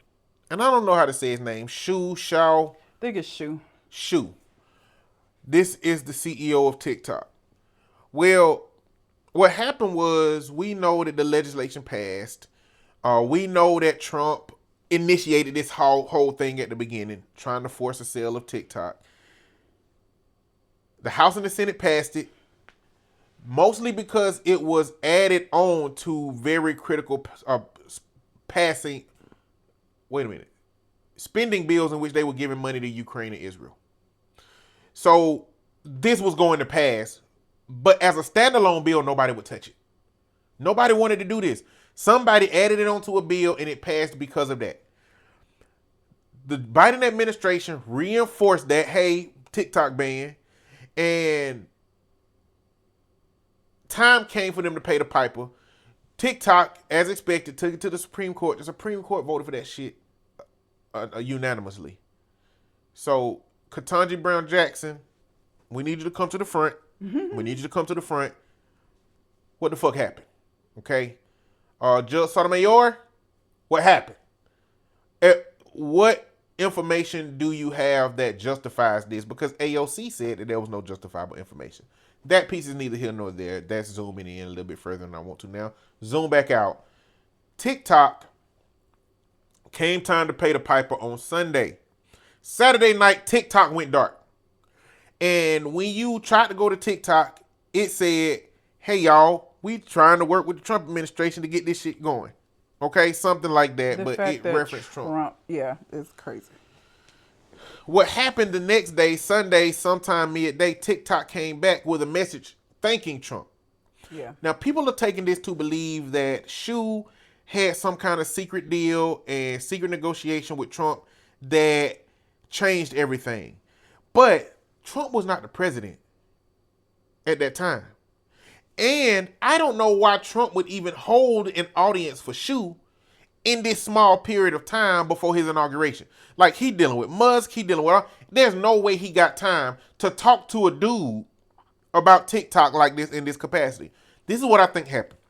And I don't know how to say his name. Shao. I think it's Shu. Shu. This is the CEO of TikTok. Well, what happened was we know that the legislation passed. We know that Trump initiated this whole thing at the beginning, trying to force a sale of TikTok. The House and the Senate passed it, mostly because it was added on to very critical spending bills in which they were giving money to Ukraine and Israel. So this was going to pass, but as a standalone bill, nobody would touch it. Nobody wanted to do this. Somebody added it onto a bill and it passed because of that. The Biden administration reinforced that, hey, TikTok ban, and time came for them to pay the piper. TikTok, as expected, took it to the Supreme Court. The Supreme Court voted for that shit unanimously. So, Ketanji Brown Jackson, we need you to come to the front. We need you to come to the front. What the fuck happened? Okay, Judge Sotomayor, what happened? What information do you have that justifies this? Because AOC said that there was no justifiable information. That piece is neither here nor there. That's zooming in a little bit further than I want to now. Zoom back out. TikTok came time to pay the piper on Sunday. Saturday night, TikTok went dark. And when you tried to go to TikTok, it said, hey, y'all, we trying to work with the Trump administration to get this shit going. Okay, something like that, The but fact it that referenced Trump. yeah, it's crazy. What happened the next day, Sunday, sometime midday, TikTok came back with a message thanking Trump. Yeah. Now, people are taking this to believe that Shu had some kind of secret deal and secret negotiation with Trump that changed everything. But Trump was not the president at that time. And I don't know why Trump would even hold an audience for Shu in this small period of time before his inauguration. Like, he dealing with Musk, he dealing with... There's no way he got time to talk to a dude about TikTok like this in this capacity. This is what I think happened.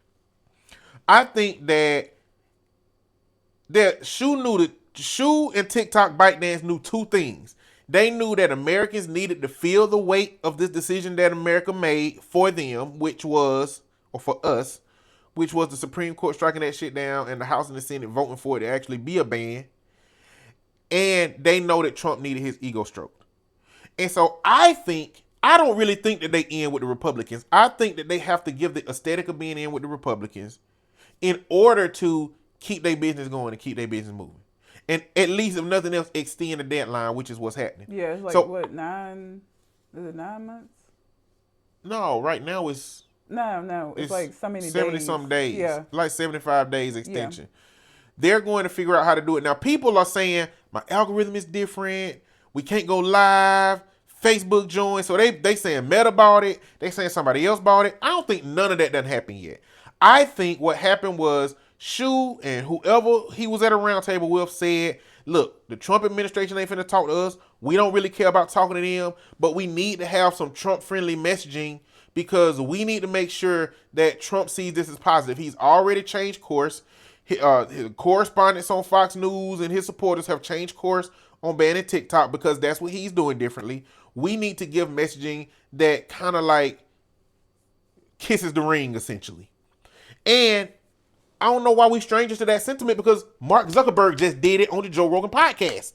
I think that Shu and TikTok ByteDance knew two things. They knew that Americans needed to feel the weight of this decision that America made for them, which was, or for us, which was the Supreme Court striking that shit down and the House and the Senate voting for it to actually be a ban. And they know that Trump needed his ego stroked. And so I don't really think that they end with the Republicans. I think that they have to give the aesthetic of being in with the Republicans in order to keep their business going and keep their business moving. And at least, if nothing else, extend the deadline, which is what's happening. Yeah, it's like, so, what, 9? Is it 9 months? No, right now it's... No, it's like so many 70 days. some days. Yeah. Like 75 days extension. Yeah. They're going to figure out how to do it. Now, people are saying, my algorithm is different. We can't go live. Facebook joined. So they saying Meta bought it. They saying somebody else bought it. I don't think none of that done happened yet. I think what happened was Shu and whoever he was at a round table with said, look, the Trump administration ain't finna talk to us. We don't really care about talking to them, but we need to have some Trump-friendly messaging because we need to make sure that Trump sees this as positive. He's already changed course. His correspondents on Fox News and his supporters have changed course on banning TikTok because that's what he's doing differently. We need to give messaging that kind of like kisses the ring, essentially. And I don't know why we strangers to that sentiment because Mark Zuckerberg just did it on the Joe Rogan podcast.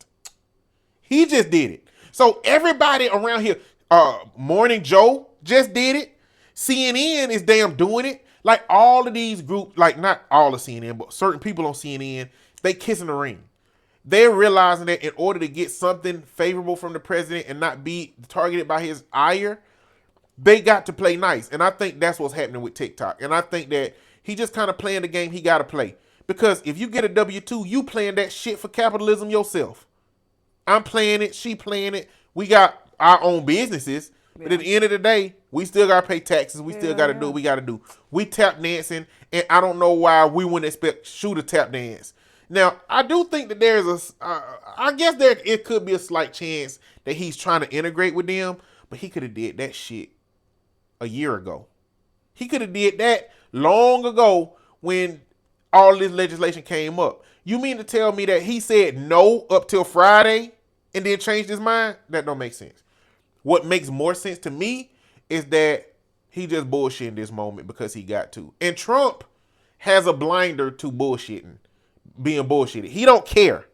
He just did it. So everybody around here, Morning Joe just did it. CNN is damn doing it. Like all of these groups, like not all of CNN, but certain people on CNN, they kissing the ring. They're realizing that in order to get something favorable from the president and not be targeted by his ire, they got to play nice. And I think that's what's happening with TikTok. And I think that he just kind of playing the game he got to play. Because if you get a W-2, you playing that shit for capitalism yourself. I'm playing it. She playing it. We got our own businesses. Yeah. But at the end of the day, we still got to pay taxes. We still got to do what we got to do. We tap dancing. And I don't know why we wouldn't expect Shu to tap dance. Now, I do think that there's I guess it could be a slight chance that he's trying to integrate with them. But he could have did that shit a year ago. He could have did that long ago when all this legislation came up. You mean to tell me that he said no up till Friday and then changed his mind? That don't make sense. What makes more sense to me is that he just bullshitting this moment because he got to. And Trump has a blinder to bullshitting, being bullshitted. He don't care.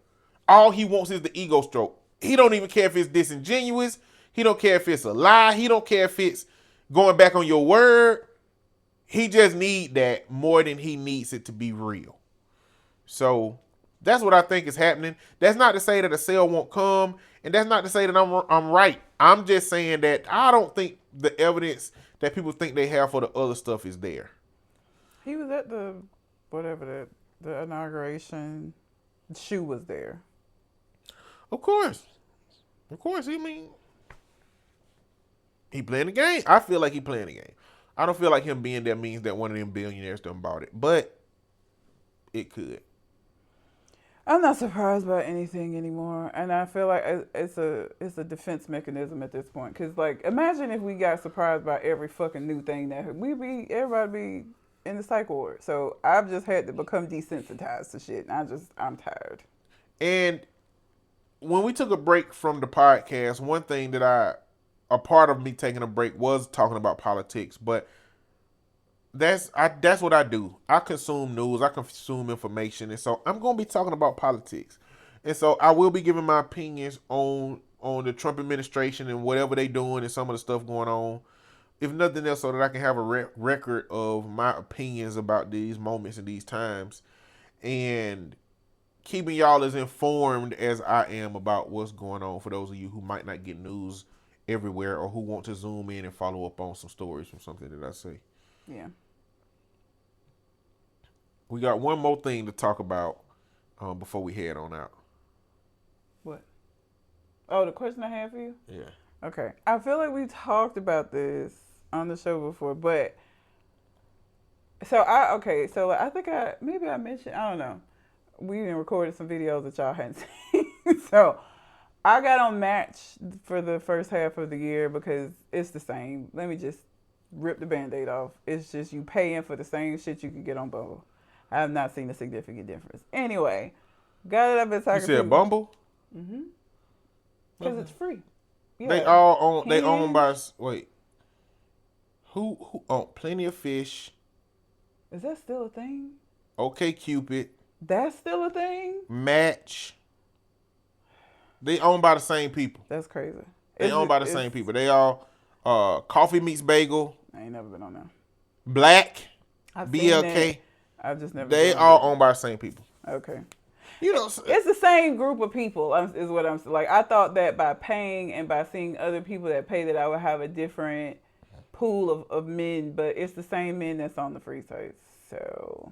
All he wants is the ego stroke. He don't even care if it's disingenuous. He don't care if it's a lie. He don't care if it's going back on your word. He just need that more than he needs it to be real. So that's what I think is happening. That's not to say that a sale won't come, and that's not to say that I'm right. I'm just saying that I don't think the evidence that people think they have for the other stuff is there. He was at the inauguration. Shu was there. Of course. I mean, he playing the game. I feel like he playing the game. I don't feel like him being there means that one of them billionaires done bought it, but it could. I'm not surprised by anything anymore, and I feel like it's a defense mechanism at this point. Cause like, imagine if we got surprised by every fucking new thing that everybody be in the psych ward. So I've just had to become desensitized to shit. And I'm tired. And when we took a break from the podcast, one thing that a part of me taking a break was talking about politics, but that's what I do. I consume news, I consume information, and so I'm gonna be talking about politics. And so I will be giving my opinions on the Trump administration and whatever they doing and some of the stuff going on. If nothing else, so that I can have a record of my opinions about these moments and these times, and keeping y'all as informed as I am about what's going on for those of you who might not get news everywhere or who want to zoom in and follow up on some stories from something that I say. Yeah. We got one more thing to talk about before we head on out. What? Oh, the question I have for you? Yeah. Okay. I feel like we talked about this on the show before, but so I think maybe I mentioned, I don't know. We even recorded some videos that y'all hadn't seen. So I got on Match for the first half of the year because it's the same. Let me just rip the Band-Aid off. It's just you paying for the same shit you can get on Bumble. I have not seen a significant difference. Anyway, got it up at You said Bumble? Mm-hmm. Because it's free. Yeah. They all own. They own by. Wait. Who own Plenty of Fish? Is that still a thing? OK Cupid. That's still a thing? Match. They owned by the same people. That's crazy. They owned by the same people. They all Coffee Meets Bagel. I ain't never been on there. Black. I've BLK. I've just never. They all owned by the same people. Okay. You know, it's the same group of people. Is what I'm like. I thought that by paying and by seeing other people that pay, that I would have a different pool of men, but it's the same men that's on the free sites. So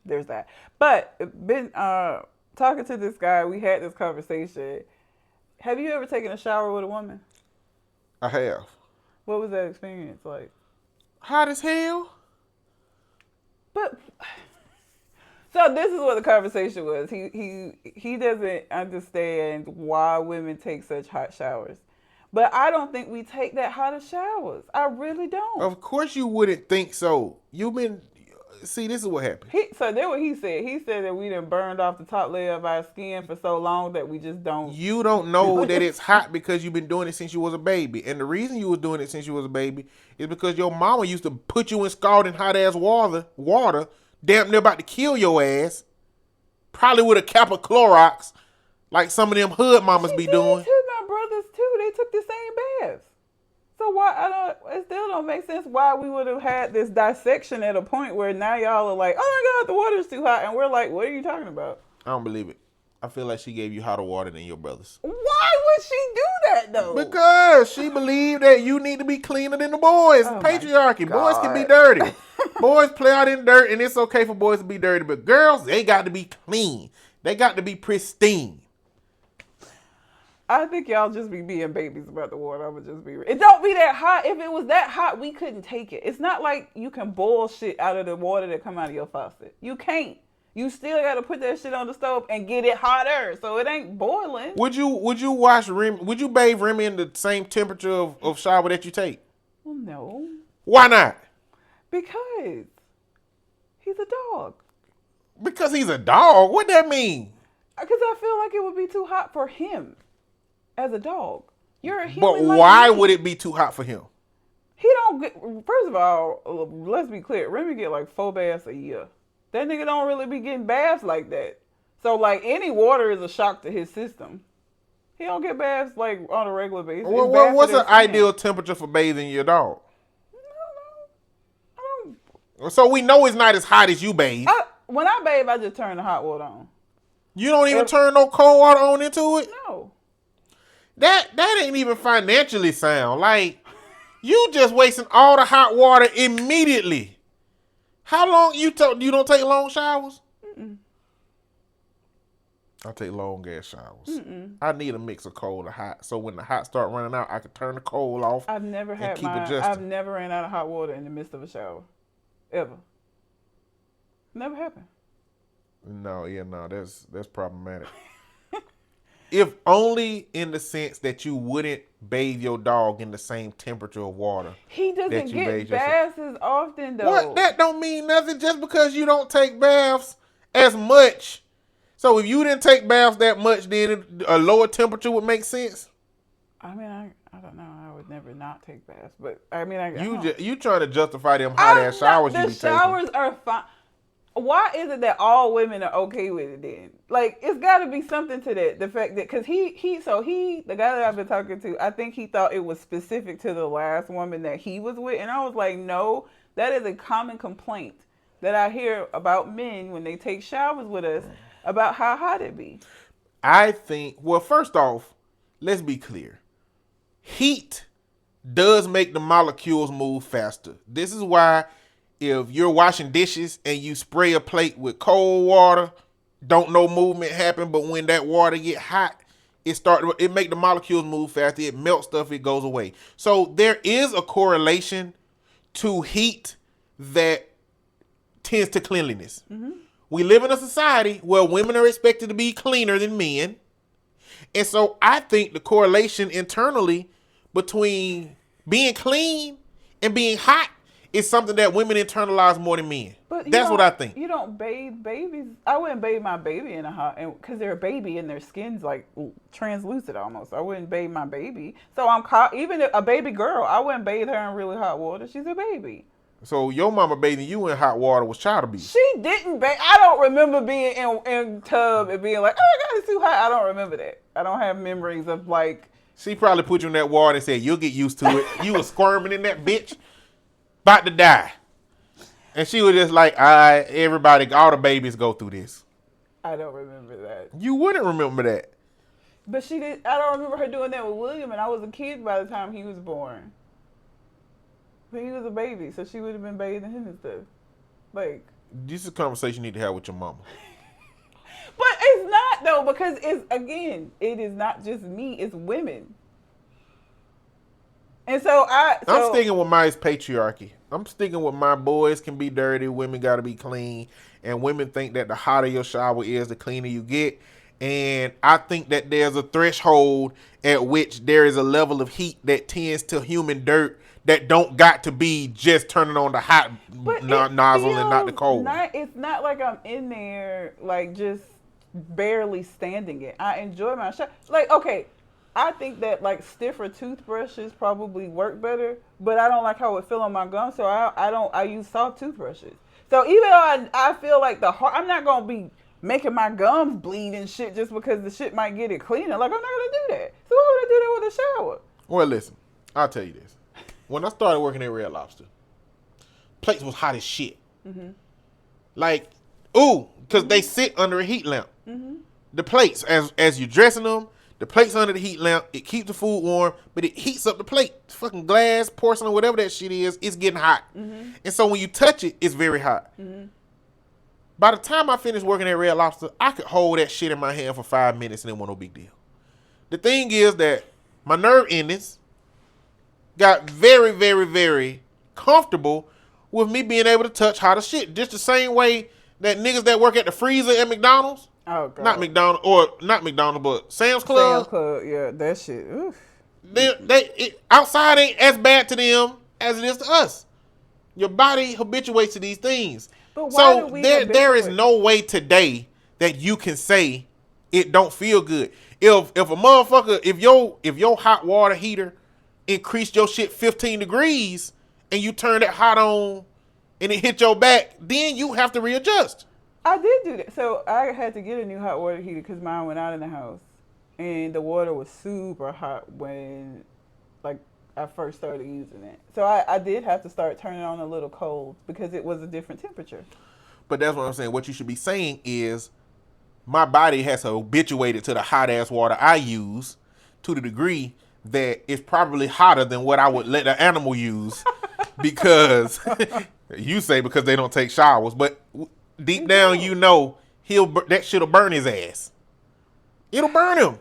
there's that. But been talking to this guy, we had this conversation. Have you ever taken a shower with a woman? I have. What was that experience like? Hot as hell. But so this is what the conversation was. He doesn't understand why women take such hot showers. But I don't think we take that hot of showers. I really don't. Of course you wouldn't think so. See, this is what happened. So that's what he said. He said that we done burned off the top layer of our skin for so long that we just don't. You don't know that it's hot because you've been doing it since you was a baby. And the reason you was doing it since you was a baby is because your mama used to put you in scalding hot ass water, damn near about to kill your ass. Probably with a cap of Clorox, like some of them hood mamas be doing. Too, my brothers too. They took the same baths. So why it still don't make sense why we would have had this dissection at a point where now y'all are like, oh my God, the water's too hot, and we're like, what are you talking about? I don't believe it. I feel like she gave you hotter water than your brothers. Why would she do that though? Because she believed that you need to be cleaner than the boys. Oh Patriarchy. Boys can be dirty. Boys play out in dirt, and it's okay for boys to be dirty, but girls, they got to be clean. They got to be pristine. I think y'all just be being babies about the water. I'm gonna just be. It don't be that hot. If it was that hot, we couldn't take it. It's not like you can boil shit out of the water that come out of your faucet. You can't. You still got to put that shit on the stove and get it hotter, so it ain't boiling. Would you wash Remy? Would you bathe Remy in the same temperature of shower that you take? Well, no. Why not? Because he's a dog. Because he's a dog. What that mean? Because I feel like it would be too hot for him. As a dog, you're a human. But why would it be too hot for him? He don't get. First of all, let's be clear. Remy get like 4 baths a year. That nigga don't really be getting baths like that. So like any water is a shock to his system. He don't get baths like on a regular basis. What's an ideal temperature for bathing your dog? I don't. So we know it's not as hot as you bathe. When I bathe, I just turn the hot water on. You don't even turn no cold water on into it? No. That ain't even financially sound. Like, you just wasting all the hot water immediately. How long you don't take long showers? Mm-mm. I take long ass showers. Mm-mm. I need a mix of cold and hot, so when the hot start running out, I can turn the cold off. I've never ran out of hot water in the midst of a shower, ever. Never happened. No, that's problematic. If only in the sense that you wouldn't bathe your dog in the same temperature of water He that doesn't you bathe get yourself. baths as often What? though. That don't mean nothing just because you don't take baths as much. So if you didn't take baths that much, then a lower temperature would make sense. I mean, I don't know. I would never not take baths, but I mean, You trying to justify them hot I'm ass not, showers you the be taking. showers are fine. Why is it that all women are okay with it then? Like, it's got to be something to that. The fact that, because the guy that I've been talking to, I think he thought it was specific to the last woman that he was with. And I was like, no, that is a common complaint that I hear about men when they take showers with us about how hot it be. I think, well, first off, let's be clear. Heat does make the molecules move faster. This is why if you're washing dishes and you spray a plate with cold water, don't no movement happen, but when that water get hot, it make the molecules move faster. It melts stuff, it goes away. So there is a correlation to heat that tends to cleanliness. Mm-hmm. We live in a society where women are expected to be cleaner than men. And so I think the correlation internally between being clean and being hot is something that women internalize more than men. But that's what I think. You don't bathe babies. I wouldn't bathe my baby in a hot, because they're a baby and their skin's like translucent almost. I wouldn't bathe my baby. So even a baby girl, I wouldn't bathe her in really hot water. She's a baby. So your mama bathing you in hot water was child abuse. She didn't bathe. I don't remember being in tub and being like, oh my God, it's too hot. I don't remember that. I don't have memories of like. She probably put you in that water and said, you'll get used to it. You was squirming in that bitch, about to die. And she was just like, everybody, all the babies go through this. I don't remember that. You wouldn't remember that. But she did. I don't remember her doing that with William, and I was a kid by the time he was born. But he was a baby, so she would have been bathing him and stuff. Like, this is a conversation you need to have with your mama. But it's not though, because it is not just me, it's women. And so I'm sticking with my patriarchy. I'm sticking with my boys can be dirty, women gotta be clean, and women think that the hotter your shower is, the cleaner you get. And I think that there's a threshold at which there is a level of heat that tends to human dirt that don't got to be just turning on the hot nozzle and not the cold. It's not like I'm in there like just barely standing it. I enjoy my shower. Like, okay, I think that like stiffer toothbrushes probably work better, but I don't like how it feel on my gums, so I use soft toothbrushes. So even though I feel like I'm not gonna be making my gums bleed and shit just because the shit might get it cleaner. Like, I'm not gonna do that. So why would I do that with a shower? Well, listen, I'll tell you this. When I started working at Red Lobster, plates was hot as shit. Mm-hmm. Like, because they sit under a heat lamp. Mm-hmm. The plates, as you're dressing them, the plates under the heat lamp, it keeps the food warm, but it heats up the plate. Fucking glass, porcelain, whatever that shit is, it's getting hot. Mm-hmm. And so when you touch it, it's very hot. Mm-hmm. By the time I finished working at Red Lobster, I could hold that shit in my hand for 5 minutes and it wasn't no big deal. The thing is that my nerve endings got very, very, very comfortable with me being able to touch hotter shit. Just the same way that niggas that work at the freezer at McDonald's, not McDonald's, but Sam's Club. Sam's Club, yeah, that shit. Oof. Outside ain't as bad to them as it is to us. Your body habituates to these things. But why do we there is no way today that you can say it don't feel good. If a motherfucker, if your hot water heater increased your shit 15 degrees and you turn that hot on and it hit your back, then you have to readjust. I did do that. So I had to get a new hot water heater because mine went out in the house. And the water was super hot when I first started using it. So I did have to start turning on a little cold because it was a different temperature. But that's what I'm saying. What you should be saying is my body has habituated to the hot ass water I use to the degree that it's probably hotter than what I would let an animal use because you say because they don't take showers, but deep down you know that shit'll burn his ass. It'll burn him.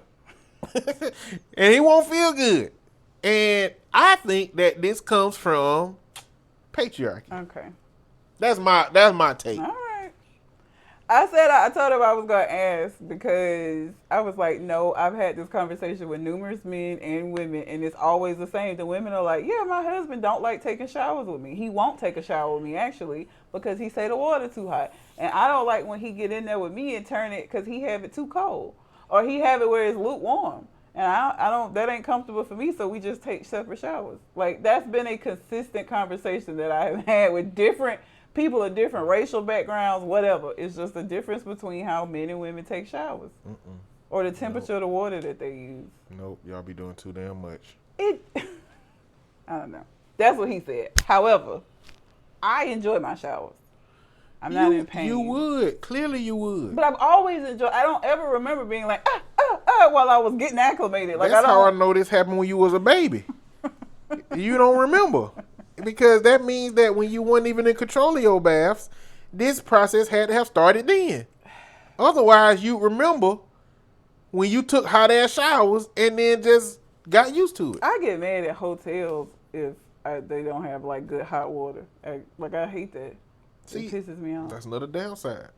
And he won't feel good. And I think that this comes from patriarchy. Okay. That's my take. All right. I told him I was gonna ask because I was like, no, I've had this conversation with numerous men and women, and it's always the same. The women are like, yeah, my husband don't like taking showers with me. He won't take a shower with me actually because he say the water too hot, and I don't like when he get in there with me and turn it because he have it too cold or he have it where it's lukewarm. And I don't, that ain't comfortable for me, so we just take separate showers. Like, that's been a consistent conversation that I have had with different people of different racial backgrounds, whatever. It's just the difference between how men and women take showers. Or the temperature of the water that they use. Nope, y'all be doing too damn much. I don't know. That's what he said. However, I enjoy my showers. I'm not in pain. You would. Clearly you would. But I've always enjoyed, I don't ever remember being like, while I was getting acclimated. Like, That's how I know this happened when you was a baby. You don't remember. Because that means that when you weren't even in control of your baths, this process had to have started then. Otherwise, you remember when you took hot ass showers and then just got used to it. I get mad at hotels if they don't have like good hot water. I hate that. See, it pisses me off. That's another downside.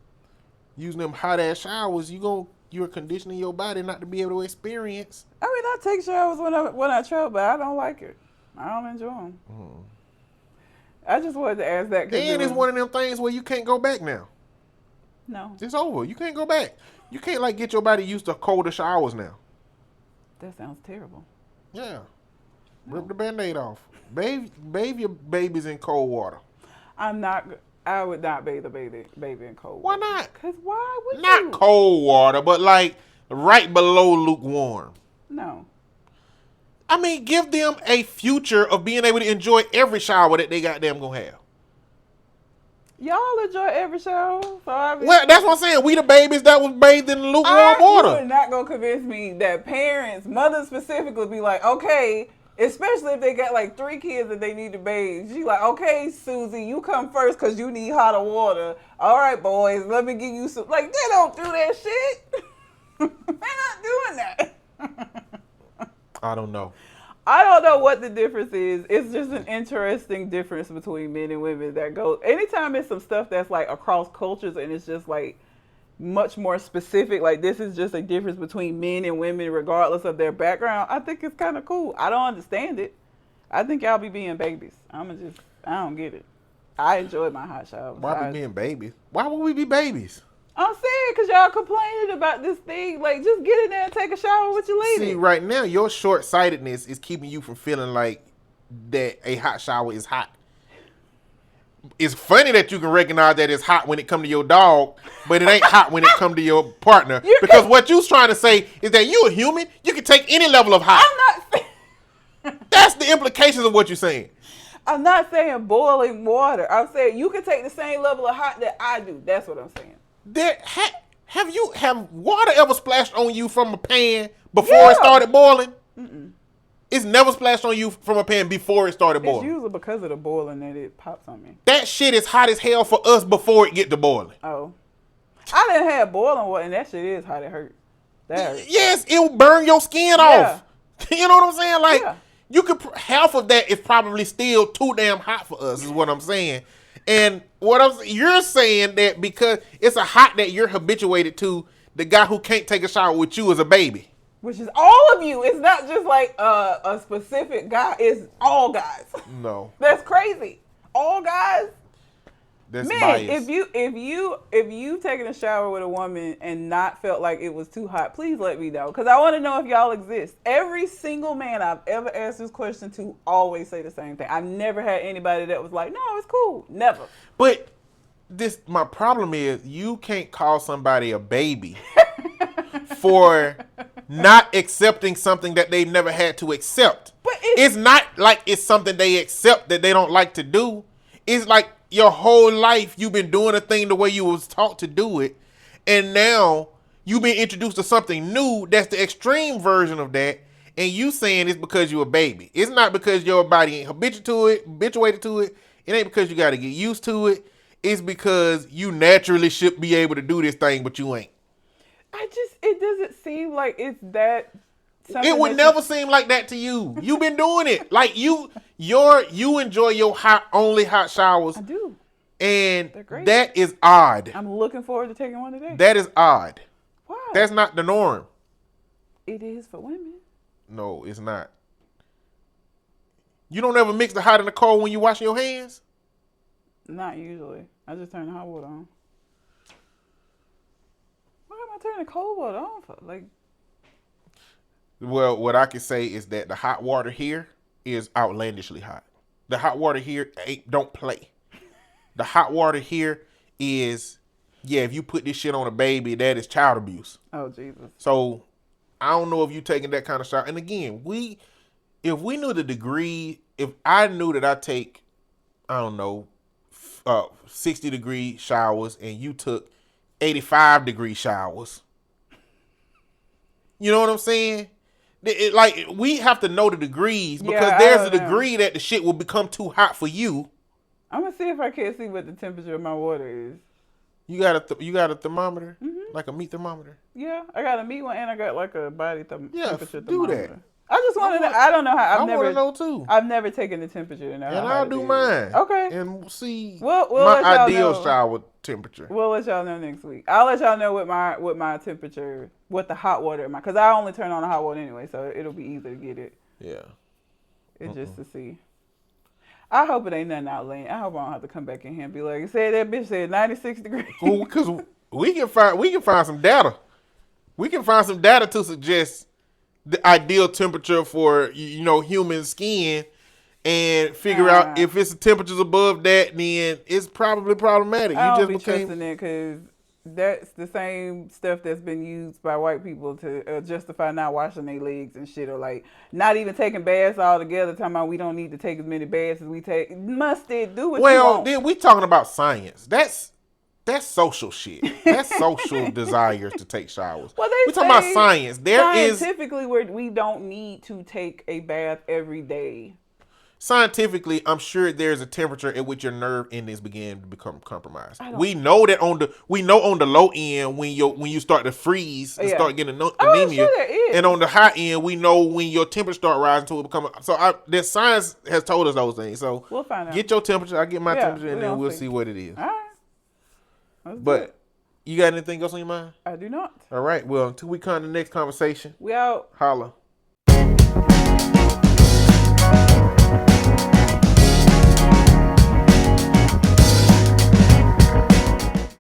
Using them hot ass showers, you're conditioning your body not to be able to experience. I mean, I take showers when I travel, but I don't like it. I don't enjoy them. I just wanted to ask that. And it's one of them things where you can't go back now. No. It's over. You can't go back. You can't like get your body used to colder showers now. That sounds terrible. Yeah. No. Rip the Band-Aid off. Bathe your babies in cold water. I would not bathe a baby in cold water. Why not? Because why would you? Not cold water, but like right below lukewarm. No. I mean, give them a future of being able to enjoy every shower that they goddamn gonna have. Y'all enjoy every shower. So well, that's what I'm saying. We the babies that was bathed in lukewarm water. You are not gonna convince me that parents, mothers specifically, be like, okay, especially if they got like 3 kids that they need to bathe. She like, okay, Susie, you come first because you need hotter water. All right, boys, let me give you some. Like, they don't do that shit. They're not doing that. I don't know. I don't know what the difference is. It's just an interesting difference between men and women that go. Anytime it's some stuff that's like across cultures and it's just like much more specific, like this is just a difference between men and women regardless of their background, I think it's kind of cool. I don't understand it. I think y'all be being babies. I don't get it. I enjoy my hot showers. Why be being babies? Why would we be babies? I'm saying because y'all complaining about this thing. Like, just get in there and take a shower with your lady. See, right now, your short-sightedness is keeping you from feeling like that a hot shower is hot. It's funny that you can recognize that it's hot when it come to your dog, but it ain't hot when it come to your partner. Because what you're trying to say is that you're a human. You can take any level of hot. I'm not saying... That's the implications of what you're saying. I'm not saying boiling water. I'm saying you can take the same level of hot that I do. That's what I'm saying. Have water ever splashed on you from a pan before it started boiling? Mm-mm. It's never splashed on you from a pan before it started boiling. It's usually because of the boiling that it pops on me. That shit is hot as hell for us before it get to boiling. Oh. I didn't have boiling water, and that shit is hot. It hurt. That hurt. Yes, it will burn your skin off. You know what I'm saying? Like, you could half of that is probably still too damn hot for us, is what I'm saying. And you're saying that because it's a hot that you're habituated to, the guy who can't take a shower with you is a baby. Which is all of you. It's not just like a specific guy. It's all guys. No. That's crazy. All guys. That's man, biased. if you taken a shower with a woman and not felt like it was too hot, please let me know. Because I want to know if y'all exist. Every single man I've ever asked this question to always say the same thing. I've never had anybody that was like, no, it's cool. Never. But my problem is you can't call somebody a baby for not accepting something that they've never had to accept. But it's not like it's something they accept that they don't like to do. It's like your whole life you've been doing a thing the way you was taught to do it, and now you've been introduced to something new that's the extreme version of that, and you saying it's because you're a baby. It's not because your body ain't habituated to it. It ain't because you got to get used to it. It's because you naturally should be able to do this thing, but you ain't. It doesn't seem like it's that. It would never seem like that to you. You've been doing it. Like you enjoy your only hot showers. I do. And They're great. that is odd. I'm looking forward to taking one today. That is odd. Wow. That's not the norm. It is for women. No, it's not. You don't ever mix the hot and the cold when you washing your hands? Not usually. I just turn the hot water on. Why am I turning the cold water on for? Like, Well, what I can say is that the hot water here is outlandishly hot. The hot water here don't play. The hot water here is, yeah, if you put this shit on a baby, that is child abuse. oh Jesus. So I don't know if you taking that kind of shower. And again, if we knew the degree, if I knew that I take, I don't know, 60-degree showers and you took 85-degree showers, you know what I'm saying? Like, we have to know the degrees because Yeah, there's a don't know. degree that the shit will become too hot for you. I'm gonna see if I can see what the temperature of my water is. You got a thermometer, Mhm. like a meat thermometer. Yeah, I got a meat one and I got like a body temperature do that. thermometer. I just want to know. I don't know how. I want to know too. I've never taken the temperature to know. And how I'll hot it do is. mine. Okay. And see We'll my let y'all ideal know. shower temperature. We'll let y'all know next week. I'll let y'all know what my temperature, what the hot water, because I only turn on the hot water anyway, so it'll be easy to get it. Yeah. It's just to see. I hope it ain't nothing outlandish. I hope I don't have to come back in here and be like, said that bitch said 96 degrees. Well, because we can find some data. We can find some data to suggest the ideal temperature for human skin, and figure out if it's temperatures above that, then it's probably problematic. I don't You be just became. trusting it because that's the same stuff that's been used by white people to justify not washing their legs and shit, or like not even taking baths altogether. Talking about we don't need to take as many baths as we take. Must it do what you Well, want? then we talking about science. That's social shit. That's social desires to take showers. Well, We talking about science. Scientifically, we don't need to take a bath every day. Scientifically, I'm sure there's a temperature at which your nerve endings begin to become compromised. We know that on the low end when you start to freeze and start getting anemia, I'm sure there is. and on the high end we know when your temperature start rising to it become. The science has told us those things. So We'll find out. Get your temperature. I get my temperature, and then don't we'll see what it is. All right. Let's do But it. you got anything else on your mind? I do not. All right. Well, until we come to the next conversation, We out. holla.